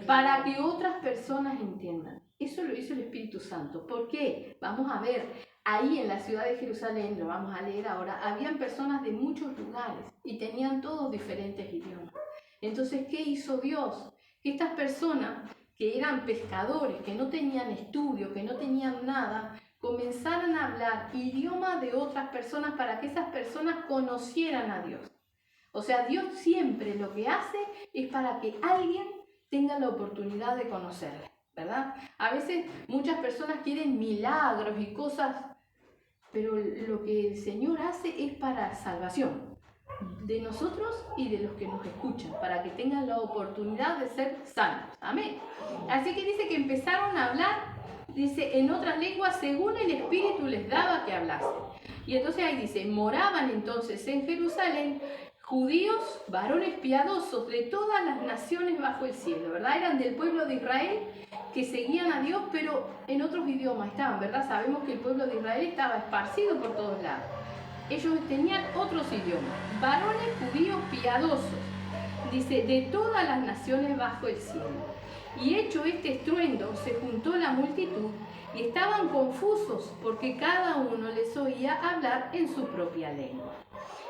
para que otras personas entiendan. Eso lo hizo el Espíritu Santo. ¿Por qué? Vamos a ver, ahí en la ciudad de Jerusalén, lo vamos a leer ahora, habían personas de muchos lugares y tenían todos diferentes idiomas. Entonces, ¿qué hizo Dios? Que estas personas que eran pescadores, que no tenían estudio, que no tenían nada, comenzaron a hablar idioma de otras personas para que esas personas conocieran a Dios. O sea, Dios siempre lo que hace es para que alguien tenga la oportunidad de conocerle, ¿verdad? A veces muchas personas quieren milagros y cosas, pero lo que el Señor hace es para salvación de nosotros y de los que nos escuchan, para que tengan la oportunidad de ser salvos. Amén. Así que dice que empezaron a hablar, dice, en otras lenguas según el Espíritu les daba que hablasen. Y entonces ahí dice, moraban entonces en Jerusalén judíos, varones piadosos de todas las naciones bajo el cielo, ¿verdad? Eran del pueblo de Israel que seguían a Dios, pero en otros idiomas estaban, ¿verdad? Sabemos que el pueblo de Israel estaba esparcido por todos lados. Ellos tenían otros idiomas, varones judíos piadosos. dice, de todas las naciones bajo el cielo. Y hecho este estruendo, se juntó la multitud y estaban confusos porque cada uno les oía hablar en su propia lengua.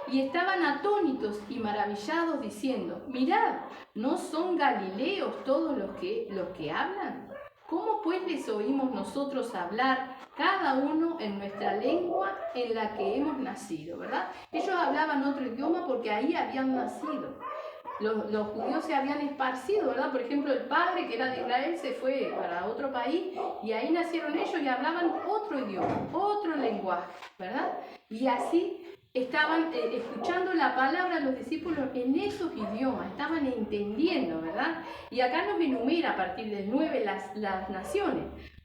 Y estaban atónitos y maravillados diciendo, mirad, ¿no son galileos todos los que hablan? ¿Cómo pues les oímos nosotros hablar cada uno en nuestra lengua en la que hemos nacido, ¿verdad? Ellos hablaban otro idioma porque ahí habían nacido. Los judíos se habían esparcido, ¿verdad? Por ejemplo, el padre que era de Israel se fue para otro país y ahí nacieron ellos y hablaban otro idioma, otro lenguaje, ¿verdad? Y así estaban escuchando la palabra los discípulos en esos idiomas, estaban entendiendo, ¿verdad? Y acá nos enumera a partir del 9 las naciones: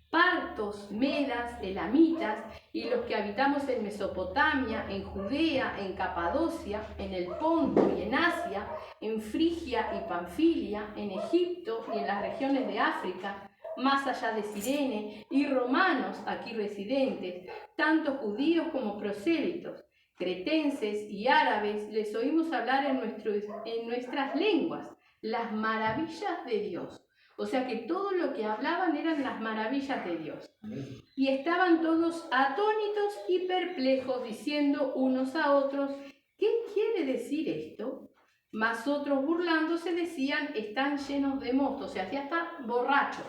partos, medas, elamitas, y los que habitamos en Mesopotamia, en Judea, en Capadocia, en el Ponto y en Asia, en Frigia y Panfilia, en Egipto y en las regiones de África, más allá de Cirene, y romanos aquí residentes, tanto judíos como prosélitos, cretenses y árabes, les oímos hablar en nuestras lenguas las maravillas de Dios. O sea que todo lo que hablaban eran las maravillas de Dios. Y estaban todos atónitos y perplejos, diciendo unos a otros, ¿qué quiere decir esto? Mas otros burlándose decían, están llenos de mosto. O sea, ya están borrachos.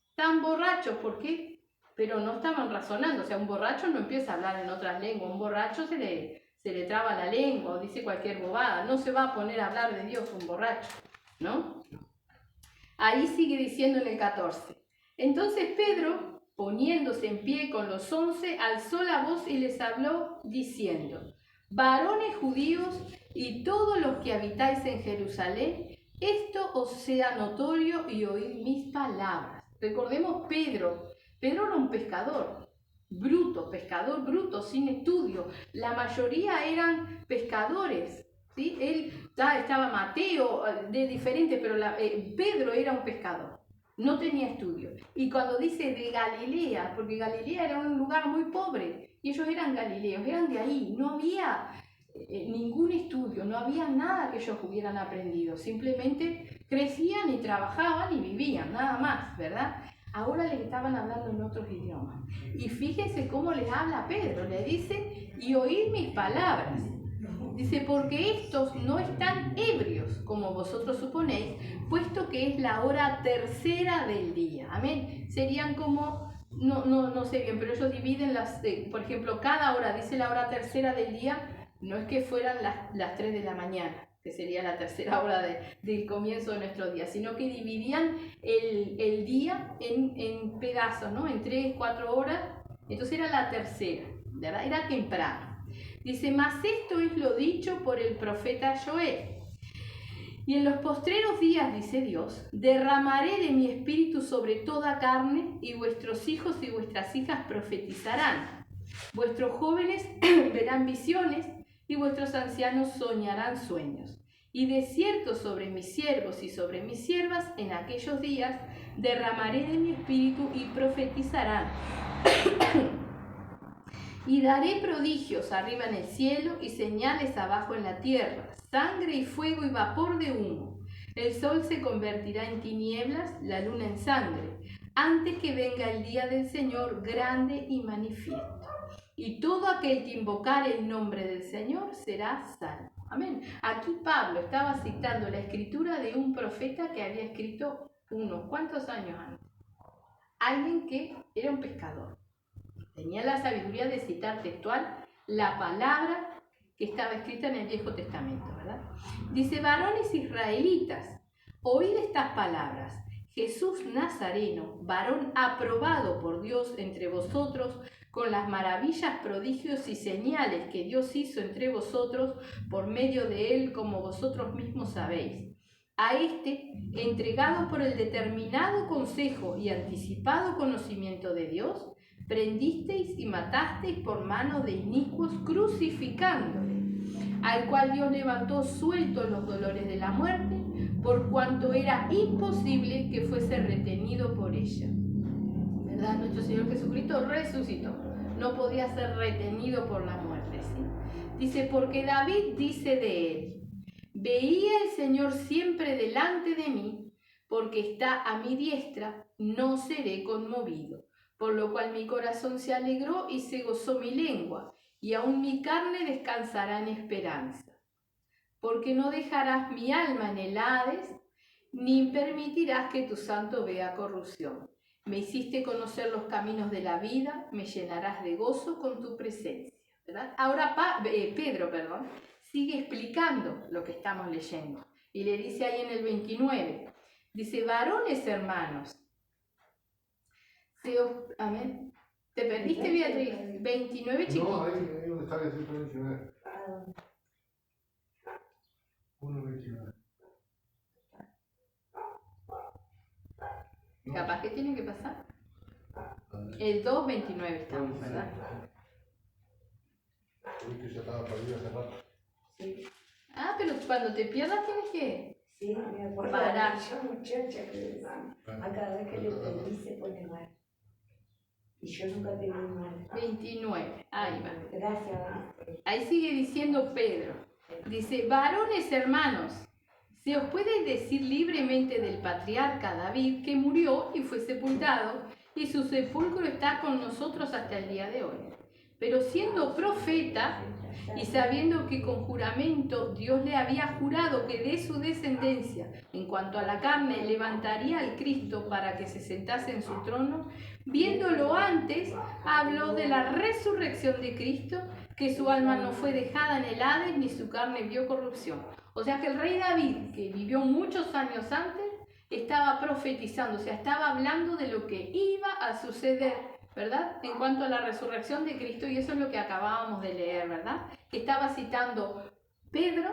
Están borrachos, ¿por qué? Pero no estaban razonando. O sea, un borracho no empieza a hablar en otras lenguas. Un borracho se le traba la lengua o dice cualquier bobada. No se va a poner a hablar de Dios un borracho, ¿no? Ahí sigue diciendo en el 14. Entonces Pedro, poniéndose en pie con los 11, alzó la voz y les habló diciendo, varones judíos y todos los que habitáis en Jerusalén, esto os sea notorio y oíd mis palabras. Recordemos Pedro era un pescador bruto, sin estudio. La mayoría eran pescadores. ¿Sí? Estaba Mateo, de diferente, pero Pedro era un pescador, no tenía estudio. Y cuando dice de Galilea, porque Galilea era un lugar muy pobre, y ellos eran galileos, eran de ahí, no había ningún estudio, no había nada que ellos hubieran aprendido, simplemente crecían y trabajaban y vivían, nada más, ¿verdad? Ahora les estaban hablando en otros idiomas. Y fíjense cómo les habla Pedro, le dice, y oíd mis palabras. Dice, porque estos no están ebrios, como vosotros suponéis, puesto que es la hora tercera del día. Amén. Serían como, no sé bien, pero ellos dividen por ejemplo, cada hora, dice la hora tercera del día, no es que fueran las 3 de la mañana, que sería la tercera hora del comienzo de nuestro día, sino que dividían el día en pedazos, ¿no? En 3, 4 horas, entonces era la tercera, ¿verdad? Era temprano. Dice, mas esto es lo dicho por el profeta Joel. Y en los postreros días, dice Dios, derramaré de mi espíritu sobre toda carne, y vuestros hijos y vuestras hijas profetizarán. Vuestros jóvenes verán visiones, y vuestros ancianos soñarán sueños. Y de cierto sobre mis siervos y sobre mis siervas, en aquellos días, derramaré de mi espíritu y profetizarán. Y daré prodigios arriba en el cielo y señales abajo en la tierra, sangre y fuego y vapor de humo. El sol se convertirá en tinieblas, la luna en sangre, antes que venga el día del Señor grande y manifiesto. Y todo aquel que invocare el nombre del Señor será salvo. Amén. Aquí Pablo estaba citando la escritura de un profeta que había escrito unos cuantos años antes. Alguien que era un pescador. Tenía la sabiduría de citar textual la palabra que estaba escrita en el Viejo Testamento, ¿verdad? Dice, varones israelitas, oíd estas palabras. Jesús Nazareno, varón aprobado por Dios entre vosotros, con las maravillas, prodigios y señales que Dios hizo entre vosotros por medio de él, como vosotros mismos sabéis. A este, entregado por el determinado consejo y anticipado conocimiento de Dios, prendisteis y matasteis por mano de inicuos, crucificándole, al cual Dios levantó suelto los dolores de la muerte, por cuanto era imposible que fuese retenido por ella. ¿Verdad? Nuestro Señor Jesucristo resucitó, no podía ser retenido por la muerte, ¿sí? Dice, porque David dice de él, Veía el Señor siempre delante de mí, porque está a mi diestra, no seré conmovido. Por lo cual mi corazón se alegró y se gozó mi lengua, y aún mi carne descansará en esperanza. Porque no dejarás mi alma en el Hades, ni permitirás que tu santo vea corrupción. Me hiciste conocer los caminos de la vida, me llenarás de gozo con tu presencia. ¿Verdad? Ahora Pedro sigue explicando lo que estamos leyendo. Y le dice ahí en el 29, dice, varones hermanos, amén. ¿Te perdiste, Beatriz? 29, chiquito. No, ahí donde está el 129. 1.29. Capaz que tiene que pasar. El 2.29 estamos, ¿verdad? Que ya estaba perdido hace rato. Sí, Ah, pero cuando te pierdas tienes que sí, me acuerdo de parar. aquella muchacha que decía, a cada vez que le pedí se pone mal. Y yo nunca tenía mal. 29, ahí va. Gracias. Ahí sigue diciendo Pedro. Dice, varones hermanos, se os puede decir libremente del patriarca David que murió y fue sepultado, y su sepulcro está con nosotros hasta el día de hoy. Pero siendo profeta, y sabiendo que con juramento Dios le había jurado que de su descendencia, en cuanto a la carne, levantaría al Cristo para que se sentase en su trono, viéndolo antes, habló de la resurrección de Cristo, que su alma no fue dejada en el Hades, ni su carne vio corrupción. O sea que el rey David, que vivió muchos años antes, estaba profetizando, o sea, estaba hablando de lo que iba a suceder, ¿verdad? En cuanto a la resurrección de Cristo, y eso es lo que acabábamos de leer, ¿verdad? Que estaba citando Pedro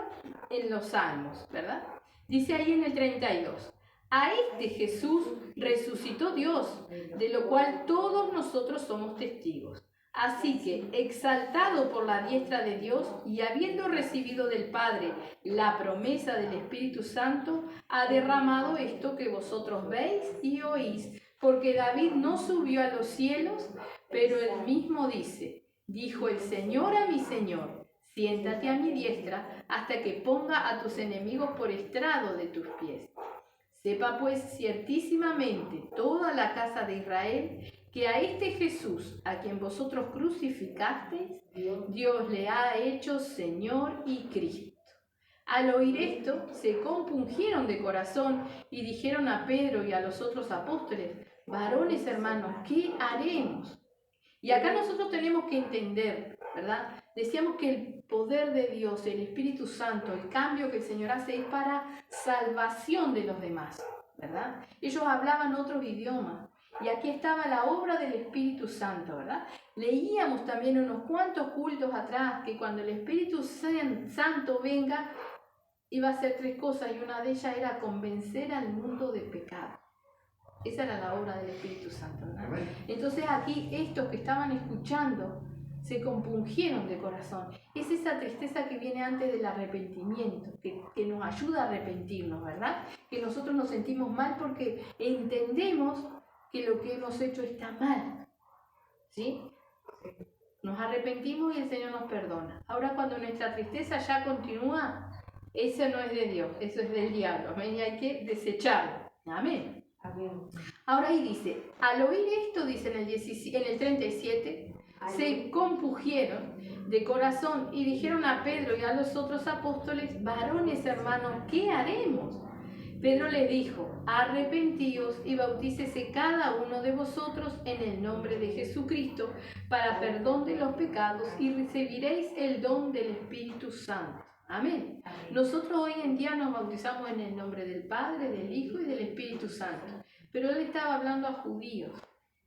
en los Salmos, ¿verdad? Dice ahí en el 32, a este Jesús resucitó Dios, de lo cual todos nosotros somos testigos. Así que, exaltado por la diestra de Dios y habiendo recibido del Padre la promesa del Espíritu Santo, ha derramado esto que vosotros veis y oís. Porque David no subió a los cielos, pero él mismo dice, dijo el Señor a mi Señor, siéntate a mi diestra hasta que ponga a tus enemigos por estrado de tus pies. Sepa pues ciertísimamente toda la casa de Israel que a este Jesús, a quien vosotros crucificasteis, Dios le ha hecho Señor y Cristo. Al oír esto, se compungieron de corazón y dijeron a Pedro y a los otros apóstoles, varones hermanos, ¿qué haremos? Y acá nosotros tenemos que entender, ¿verdad? Decíamos que el poder de Dios, el Espíritu Santo, el cambio que el Señor hace es para salvación de los demás, ¿verdad? Ellos hablaban otros idiomas. Y aquí estaba la obra del Espíritu Santo, ¿verdad? Leíamos también unos cuantos cultos atrás que cuando el Espíritu Santo venga, iba a hacer tres cosas y una de ellas era convencer al mundo de pecado. Esa era la obra del Espíritu Santo, ¿verdad? Entonces aquí estos que estaban escuchando se compungieron de corazón. Es esa tristeza que viene antes del arrepentimiento, que nos ayuda a arrepentirnos, ¿verdad? Que nosotros nos sentimos mal porque entendemos que lo que hemos hecho está mal, ¿sí? Nos arrepentimos y el Señor nos perdona. Ahora cuando nuestra tristeza ya continúa, eso no es de Dios, eso es del diablo, ¿amén? Y hay que desecharlo, ¿amén? Ahora ahí dice, al oír esto, dice en el 37, se compungieron de corazón y dijeron a Pedro y a los otros apóstoles, varones hermanos, ¿qué haremos? Pedro les dijo, arrepentíos y bautícese cada uno de vosotros en el nombre de Jesucristo para perdón de los pecados y recibiréis el don del Espíritu Santo. Amén. Nosotros hoy en día nos bautizamos en el nombre del Padre, del Hijo y del Espíritu Santo. Pero él estaba hablando a judíos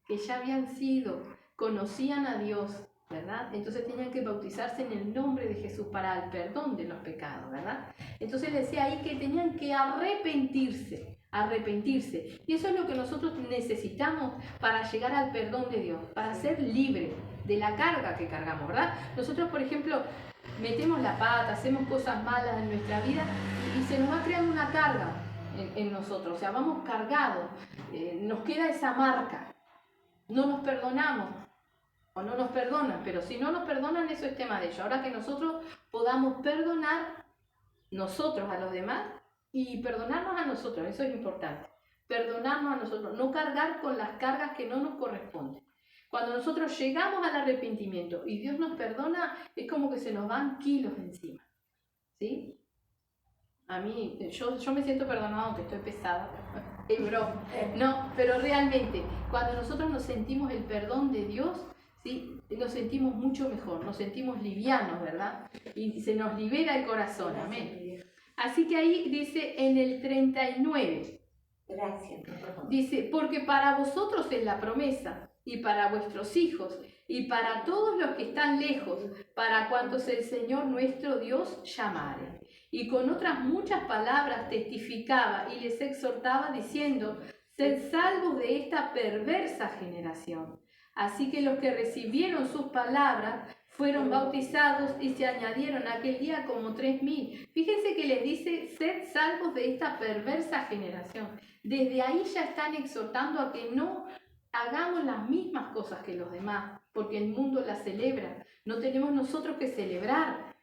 que ya habían sido, conocían a Dios, ¿verdad? Entonces tenían que bautizarse en el nombre de Jesús para el perdón de los pecados, ¿verdad? Entonces decía ahí que tenían que arrepentirse. Y eso es lo que nosotros necesitamos para llegar al perdón de Dios, para ser libres de la carga que cargamos, ¿verdad? Nosotros, por ejemplo, metemos la pata, hacemos cosas malas en nuestra vida y se nos va creando una carga en nosotros, o sea, vamos cargados, nos queda esa marca, no nos perdonamos o no nos perdonan, pero si no nos perdonan eso es tema de ellos. Ahora que nosotros podamos perdonar, nosotros a los demás y perdonarnos a nosotros, eso es importante. Perdonarnos a nosotros, no cargar con las cargas que no nos corresponden. Cuando nosotros llegamos al arrepentimiento y Dios nos perdona, es como que se nos van kilos encima, ¿sí? A mí, yo me siento perdonada aunque estoy pesada, es broma. No, pero realmente, cuando nosotros nos sentimos el perdón de Dios, ¿sí? Nos sentimos mucho mejor, nos sentimos livianos, ¿verdad? Y se nos libera el corazón, amén. Así que ahí dice en el 39, Gracias. dice, porque para vosotros es la promesa, y para vuestros hijos, y para todos los que están lejos, para cuantos el Señor nuestro Dios llamare. Y con otras muchas palabras testificaba y les exhortaba diciendo, sed salvos de esta perversa generación. Así que los que recibieron sus palabras fueron bautizados y se añadieron aquel día como 3.000. Fíjense que les dice, sed salvos de esta perversa generación. Desde ahí ya están exhortando a que no hagamos las mismas cosas que los demás, porque el mundo las celebra. No tenemos nosotros que celebrar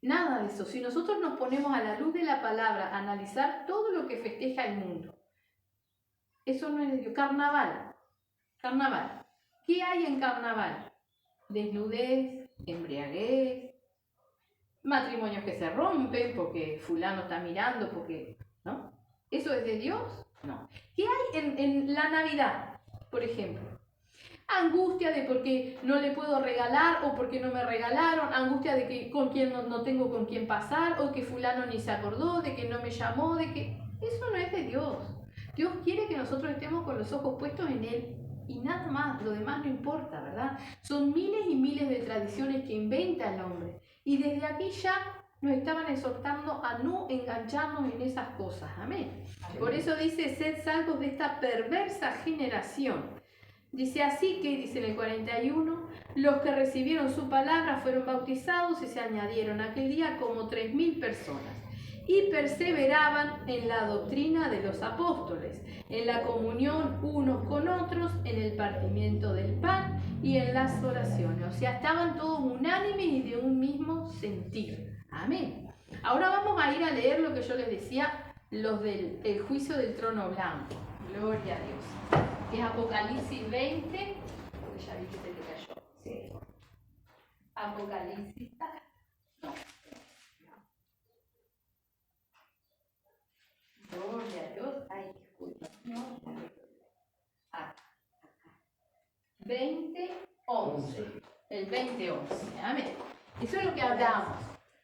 nada de eso. Si nosotros nos ponemos a la luz de la palabra a analizar todo lo que festeja el mundo, eso no es de Dios. Carnaval. ¿Qué hay en carnaval? Desnudez, embriaguez, matrimonios que se rompen porque fulano está mirando, porque, ¿no? ¿Eso es de Dios? No. ¿Qué hay en la Navidad, por ejemplo? Angustia de por qué no le puedo regalar o porque no me regalaron, angustia de que con quién no tengo con quién pasar, o que fulano ni se acordó, de que no me llamó, de que... Eso no es de Dios. Dios quiere que nosotros estemos con los ojos puestos en Él y nada más, lo demás no importa, ¿verdad? Son miles y miles de tradiciones que inventa el hombre y desde aquí ya nos estaban exhortando a no engancharnos en esas cosas, amén. Por eso dice, sed salvos de esta perversa generación. Dice así que, dice en el 41, los que recibieron su palabra fueron bautizados y se añadieron aquel día como 3.000 personas. Y perseveraban en la doctrina de los apóstoles, en la comunión unos con otros, en el partimiento del pan y en las oraciones. O sea, estaban todos unánimes y de un mismo sentir. Amén. Ahora vamos a ir a leer lo que yo les decía, los del el juicio del trono blanco. Gloria a Dios. Que es Apocalipsis 20. Porque ya vi que se te cayó. Sí. Apocalipsis. No. Gloria a Dios. Ay, disculpa. No. 20:11. El 20:11. Amén. Eso es lo que hablamos.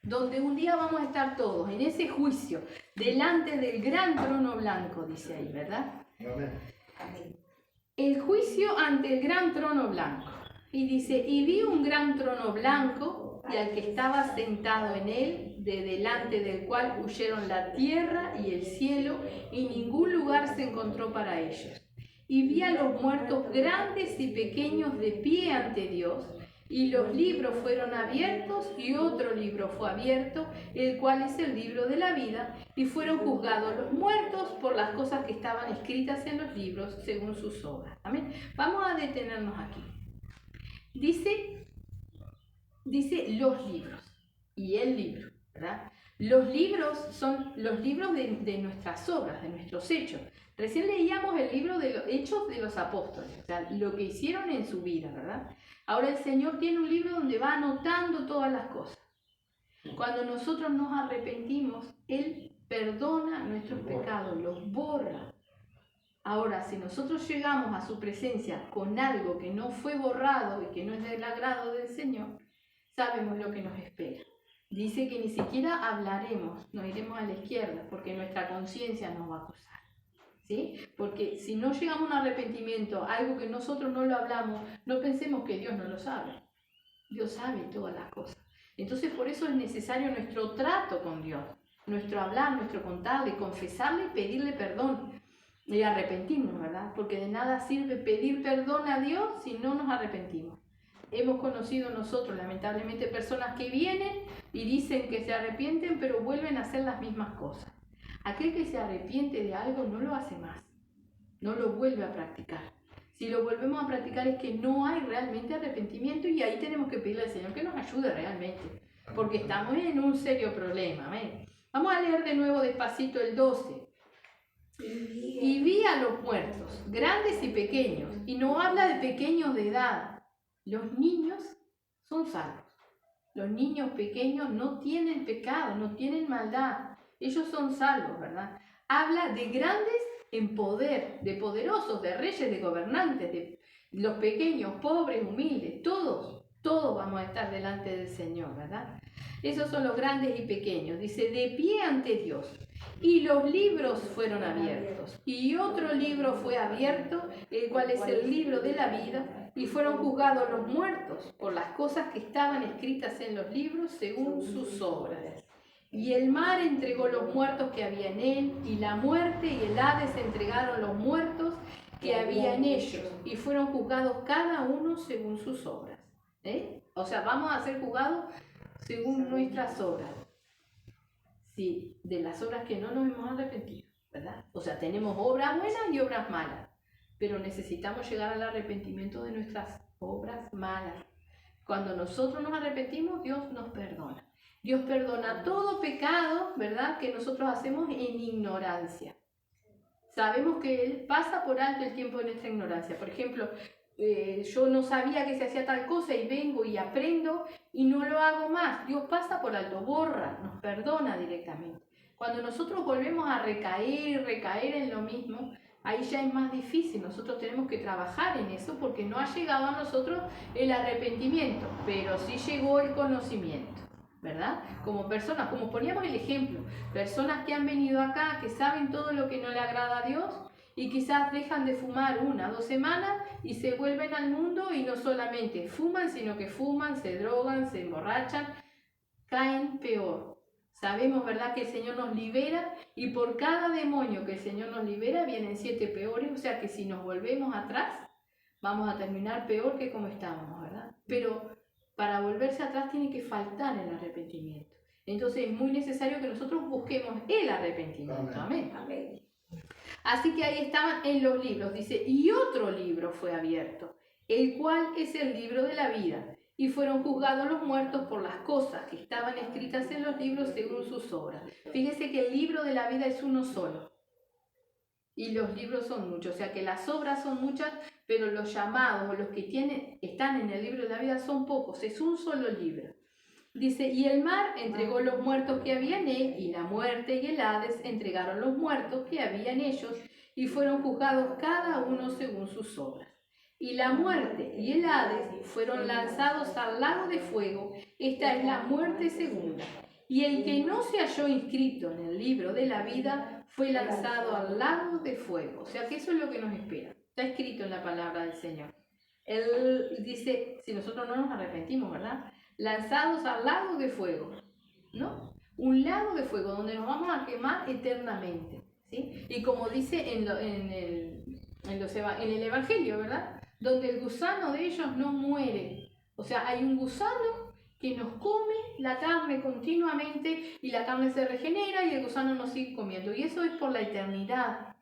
Donde un día vamos a estar todos en ese juicio, delante del gran trono blanco, dice ahí, ¿verdad? Amén. El juicio ante el gran trono blanco. Y dice, y vi un gran trono blanco y al que estaba sentado en él, de delante del cual huyeron la tierra y el cielo, y ningún lugar se encontró para ellos. Y vi a los muertos grandes y pequeños de pie ante Dios, y los libros fueron abiertos, y otro libro fue abierto, el cual es el libro de la vida, y fueron juzgados los muertos por las cosas que estaban escritas en los libros según sus obras. Amén. Vamos a detenernos aquí. Dice los libros y el libro, ¿verdad? Los libros son los libros de nuestras obras, de nuestros hechos. Recién leíamos el libro de los hechos de los apóstoles, o sea, lo que hicieron en su vida, ¿verdad? Ahora el Señor tiene un libro donde va anotando todas las cosas. Cuando nosotros nos arrepentimos, Él perdona nuestros pecados, los borra. Ahora, si nosotros llegamos a su presencia con algo que no fue borrado y que no es del agrado del Señor, sabemos lo que nos espera. Dice que ni siquiera hablaremos, nos iremos a la izquierda, porque nuestra conciencia nos va a acusar. ¿Sí? Porque si no llegamos a un arrepentimiento, algo que nosotros no lo hablamos, no pensemos que Dios no lo sabe. Dios sabe todas las cosas. Entonces por eso es necesario nuestro trato con Dios, nuestro hablar, nuestro contarle, confesarle y pedirle perdón y arrepentirnos, ¿verdad? Porque de nada sirve pedir perdón a Dios si no nos arrepentimos. Hemos conocido nosotros, lamentablemente, personas que vienen y dicen que se arrepienten, pero vuelven a hacer las mismas cosas. Aquel que se arrepiente de algo no lo hace más, no lo vuelve a practicar. Si lo volvemos a practicar es que no hay realmente arrepentimiento y ahí tenemos que pedirle al Señor que nos ayude realmente, porque estamos en un serio problema. ¿ven? Vamos a leer de nuevo despacito el 12. Y vi a los muertos, grandes y pequeños, y no habla de pequeños de edad. Los niños son salvos. Los niños pequeños no tienen pecado, no tienen maldad. Ellos son salvos, ¿verdad? Habla de grandes en poder, de poderosos, de reyes, de gobernantes, de los pequeños, pobres, humildes, todos vamos a estar delante del Señor, ¿verdad? Esos son los grandes y pequeños. Dice, de pie ante Dios. Y los libros fueron abiertos. Y otro libro fue abierto, el cual es el libro de la vida. Y fueron juzgados los muertos por las cosas que estaban escritas en los libros según sus obras. Y el mar entregó los muertos que había en él, y la muerte y el Hades entregaron los muertos que había en ellos, y fueron juzgados cada uno según sus obras. O sea, vamos a ser juzgados según nuestras obras. Sí, de las obras que no nos hemos arrepentido, ¿verdad? O sea, tenemos obras buenas y obras malas, pero necesitamos llegar al arrepentimiento de nuestras obras malas. Cuando nosotros nos arrepentimos, Dios nos perdona. Dios perdona todo pecado, ¿verdad?, que nosotros hacemos en ignorancia. Sabemos que Él pasa por alto el tiempo de nuestra ignorancia. Por ejemplo, yo no sabía que se hacía tal cosa y vengo y aprendo y no lo hago más. Dios pasa por alto, borra, nos perdona directamente. Cuando nosotros volvemos a recaer en lo mismo, ahí ya es más difícil. Nosotros tenemos que trabajar en eso porque no ha llegado a nosotros el arrepentimiento, pero sí llegó el conocimiento, ¿verdad? Como personas, como poníamos el ejemplo, personas que han venido acá, que saben todo lo que no le agrada a Dios, y quizás dejan de fumar 1 o 2 semanas y se vuelven al mundo y no solamente fuman, sino que fuman, se drogan, se emborrachan, caen peor. Sabemos, ¿verdad?, que el Señor nos libera y por cada demonio que el Señor nos libera vienen 7 peores, o sea que si nos volvemos atrás vamos a terminar peor que como estábamos, ¿verdad? Pero para volverse atrás tiene que faltar el arrepentimiento. Entonces es muy necesario que nosotros busquemos el arrepentimiento. Amén. Amén. Así que ahí estaban en los libros, dice, y otro libro fue abierto, el cual es el libro de la vida, y fueron juzgados los muertos por las cosas que estaban escritas en los libros según sus obras. Fíjese que el libro de la vida es uno solo, y los libros son muchos, o sea que las obras son muchas, pero los llamados o los que están en el libro de la vida son pocos, es un solo libro. Dice, y el mar entregó los muertos que había en él, y la muerte y el Hades entregaron los muertos que había en ellos, y fueron juzgados cada uno según sus obras. Y la muerte y el Hades fueron lanzados al lago de fuego. Esta es la muerte segunda. Y el que no se halló inscrito en el libro de la vida fue lanzado al lago de fuego. O sea que eso es lo que nos espera. Está escrito en la palabra del Señor. Él dice, si nosotros no nos arrepentimos, ¿verdad?, lanzados al lago de fuego, ¿no? Un lago de fuego donde nos vamos a quemar eternamente, ¿sí? Y como dice en el Evangelio, ¿verdad?, donde el gusano de ellos no muere. O sea, hay un gusano que nos come la carne continuamente y la carne se regenera y el gusano nos sigue comiendo. Y eso es por la eternidad.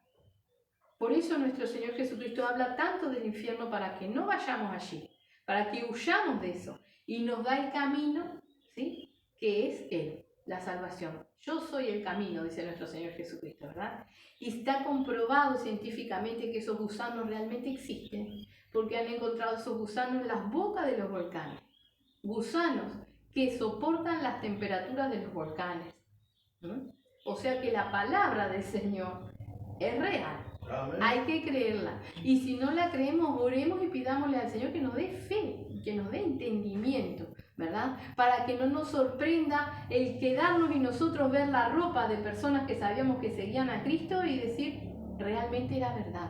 Por eso nuestro Señor Jesucristo habla tanto del infierno, para que no vayamos allí, para que huyamos de eso. Y nos da el camino, ¿sí?, que es Él, la salvación. Yo soy el camino, dice nuestro Señor Jesucristo, ¿verdad? Y está comprobado científicamente que esos gusanos realmente existen, porque han encontrado esos gusanos en las bocas de los volcanes. Gusanos que soportan las temperaturas de los volcanes. O sea que la palabra del Señor es real. Amén. Hay que creerla. Y si no la creemos, oremos y pidámosle al Señor que nos dé fe, que nos dé entendimiento, ¿verdad? Para que no nos sorprenda el quedarnos y nosotros ver la ropa de personas que sabíamos que seguían a Cristo y decir, realmente era verdad.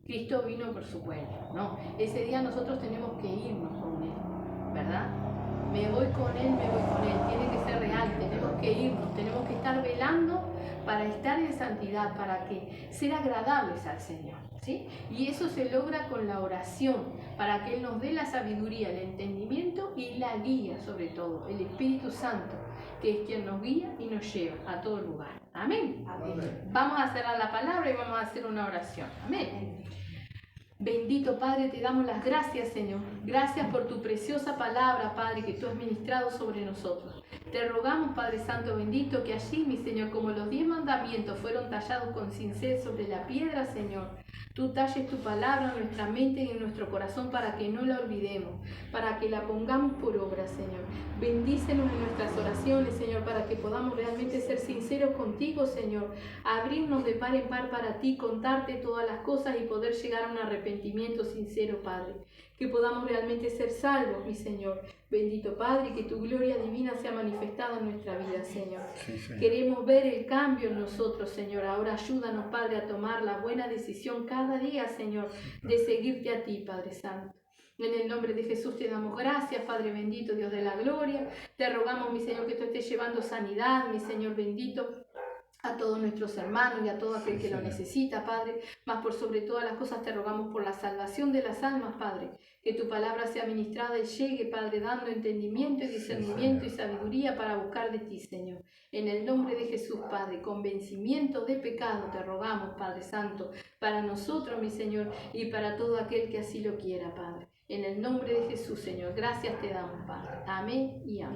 Cristo vino por su pueblo, ¿no? Ese día nosotros tenemos que irnos con Él, ¿verdad? Me voy con Él, tiene que ser real, tenemos que irnos, tenemos que estar velando para estar en santidad, para que ser agradables al Señor, ¿sí? Y eso se logra con la oración, para que Él nos dé la sabiduría, el entendimiento y la guía, sobre todo, el Espíritu Santo, que es quien nos guía y nos lleva a todo lugar. Amén. Amén. Vamos a cerrar la palabra y vamos a hacer una oración. Amén. Bendito Padre, te damos las gracias, Señor. Gracias por tu preciosa palabra, Padre, que tú has ministrado sobre nosotros. Te rogamos, Padre Santo bendito, que allí, mi Señor, como los 10 mandamientos fueron tallados con cincel sobre la piedra, Señor, tú talles tu palabra en nuestra mente y en nuestro corazón para que no la olvidemos, para que la pongamos por obra, Señor. Bendícenos en nuestras oraciones, Señor, para que podamos realmente ser sinceros contigo, Señor. Abrirnos de par en par para ti, contarte todas las cosas y poder llegar a un arrepentimiento sincero, Padre. Que podamos realmente ser salvos, mi Señor. Bendito Padre, y que tu gloria divina sea manifestada en nuestra vida, Señor. Sí, Señor. Queremos ver el cambio en nosotros, Señor. Ahora ayúdanos, Padre, a tomar la buena decisión cada día, Señor, de seguirte a ti, Padre Santo. En el nombre de Jesús te damos gracias, Padre bendito, Dios de la gloria. Te rogamos, mi Señor, que tú estés llevando sanidad, mi Señor bendito, a todos nuestros hermanos y a todo aquel que lo necesita, Padre. Mas por sobre todas las cosas te rogamos por la salvación de las almas, Padre. Que tu palabra sea ministrada y llegue, Padre, dando entendimiento y discernimiento y sabiduría para buscar de ti, Señor. En el nombre de Jesús, Padre, convencimiento de pecado te rogamos, Padre Santo, para nosotros, mi Señor, y para todo aquel que así lo quiera, Padre. En el nombre de Jesús, Señor, gracias te damos, Padre. Amén y amén.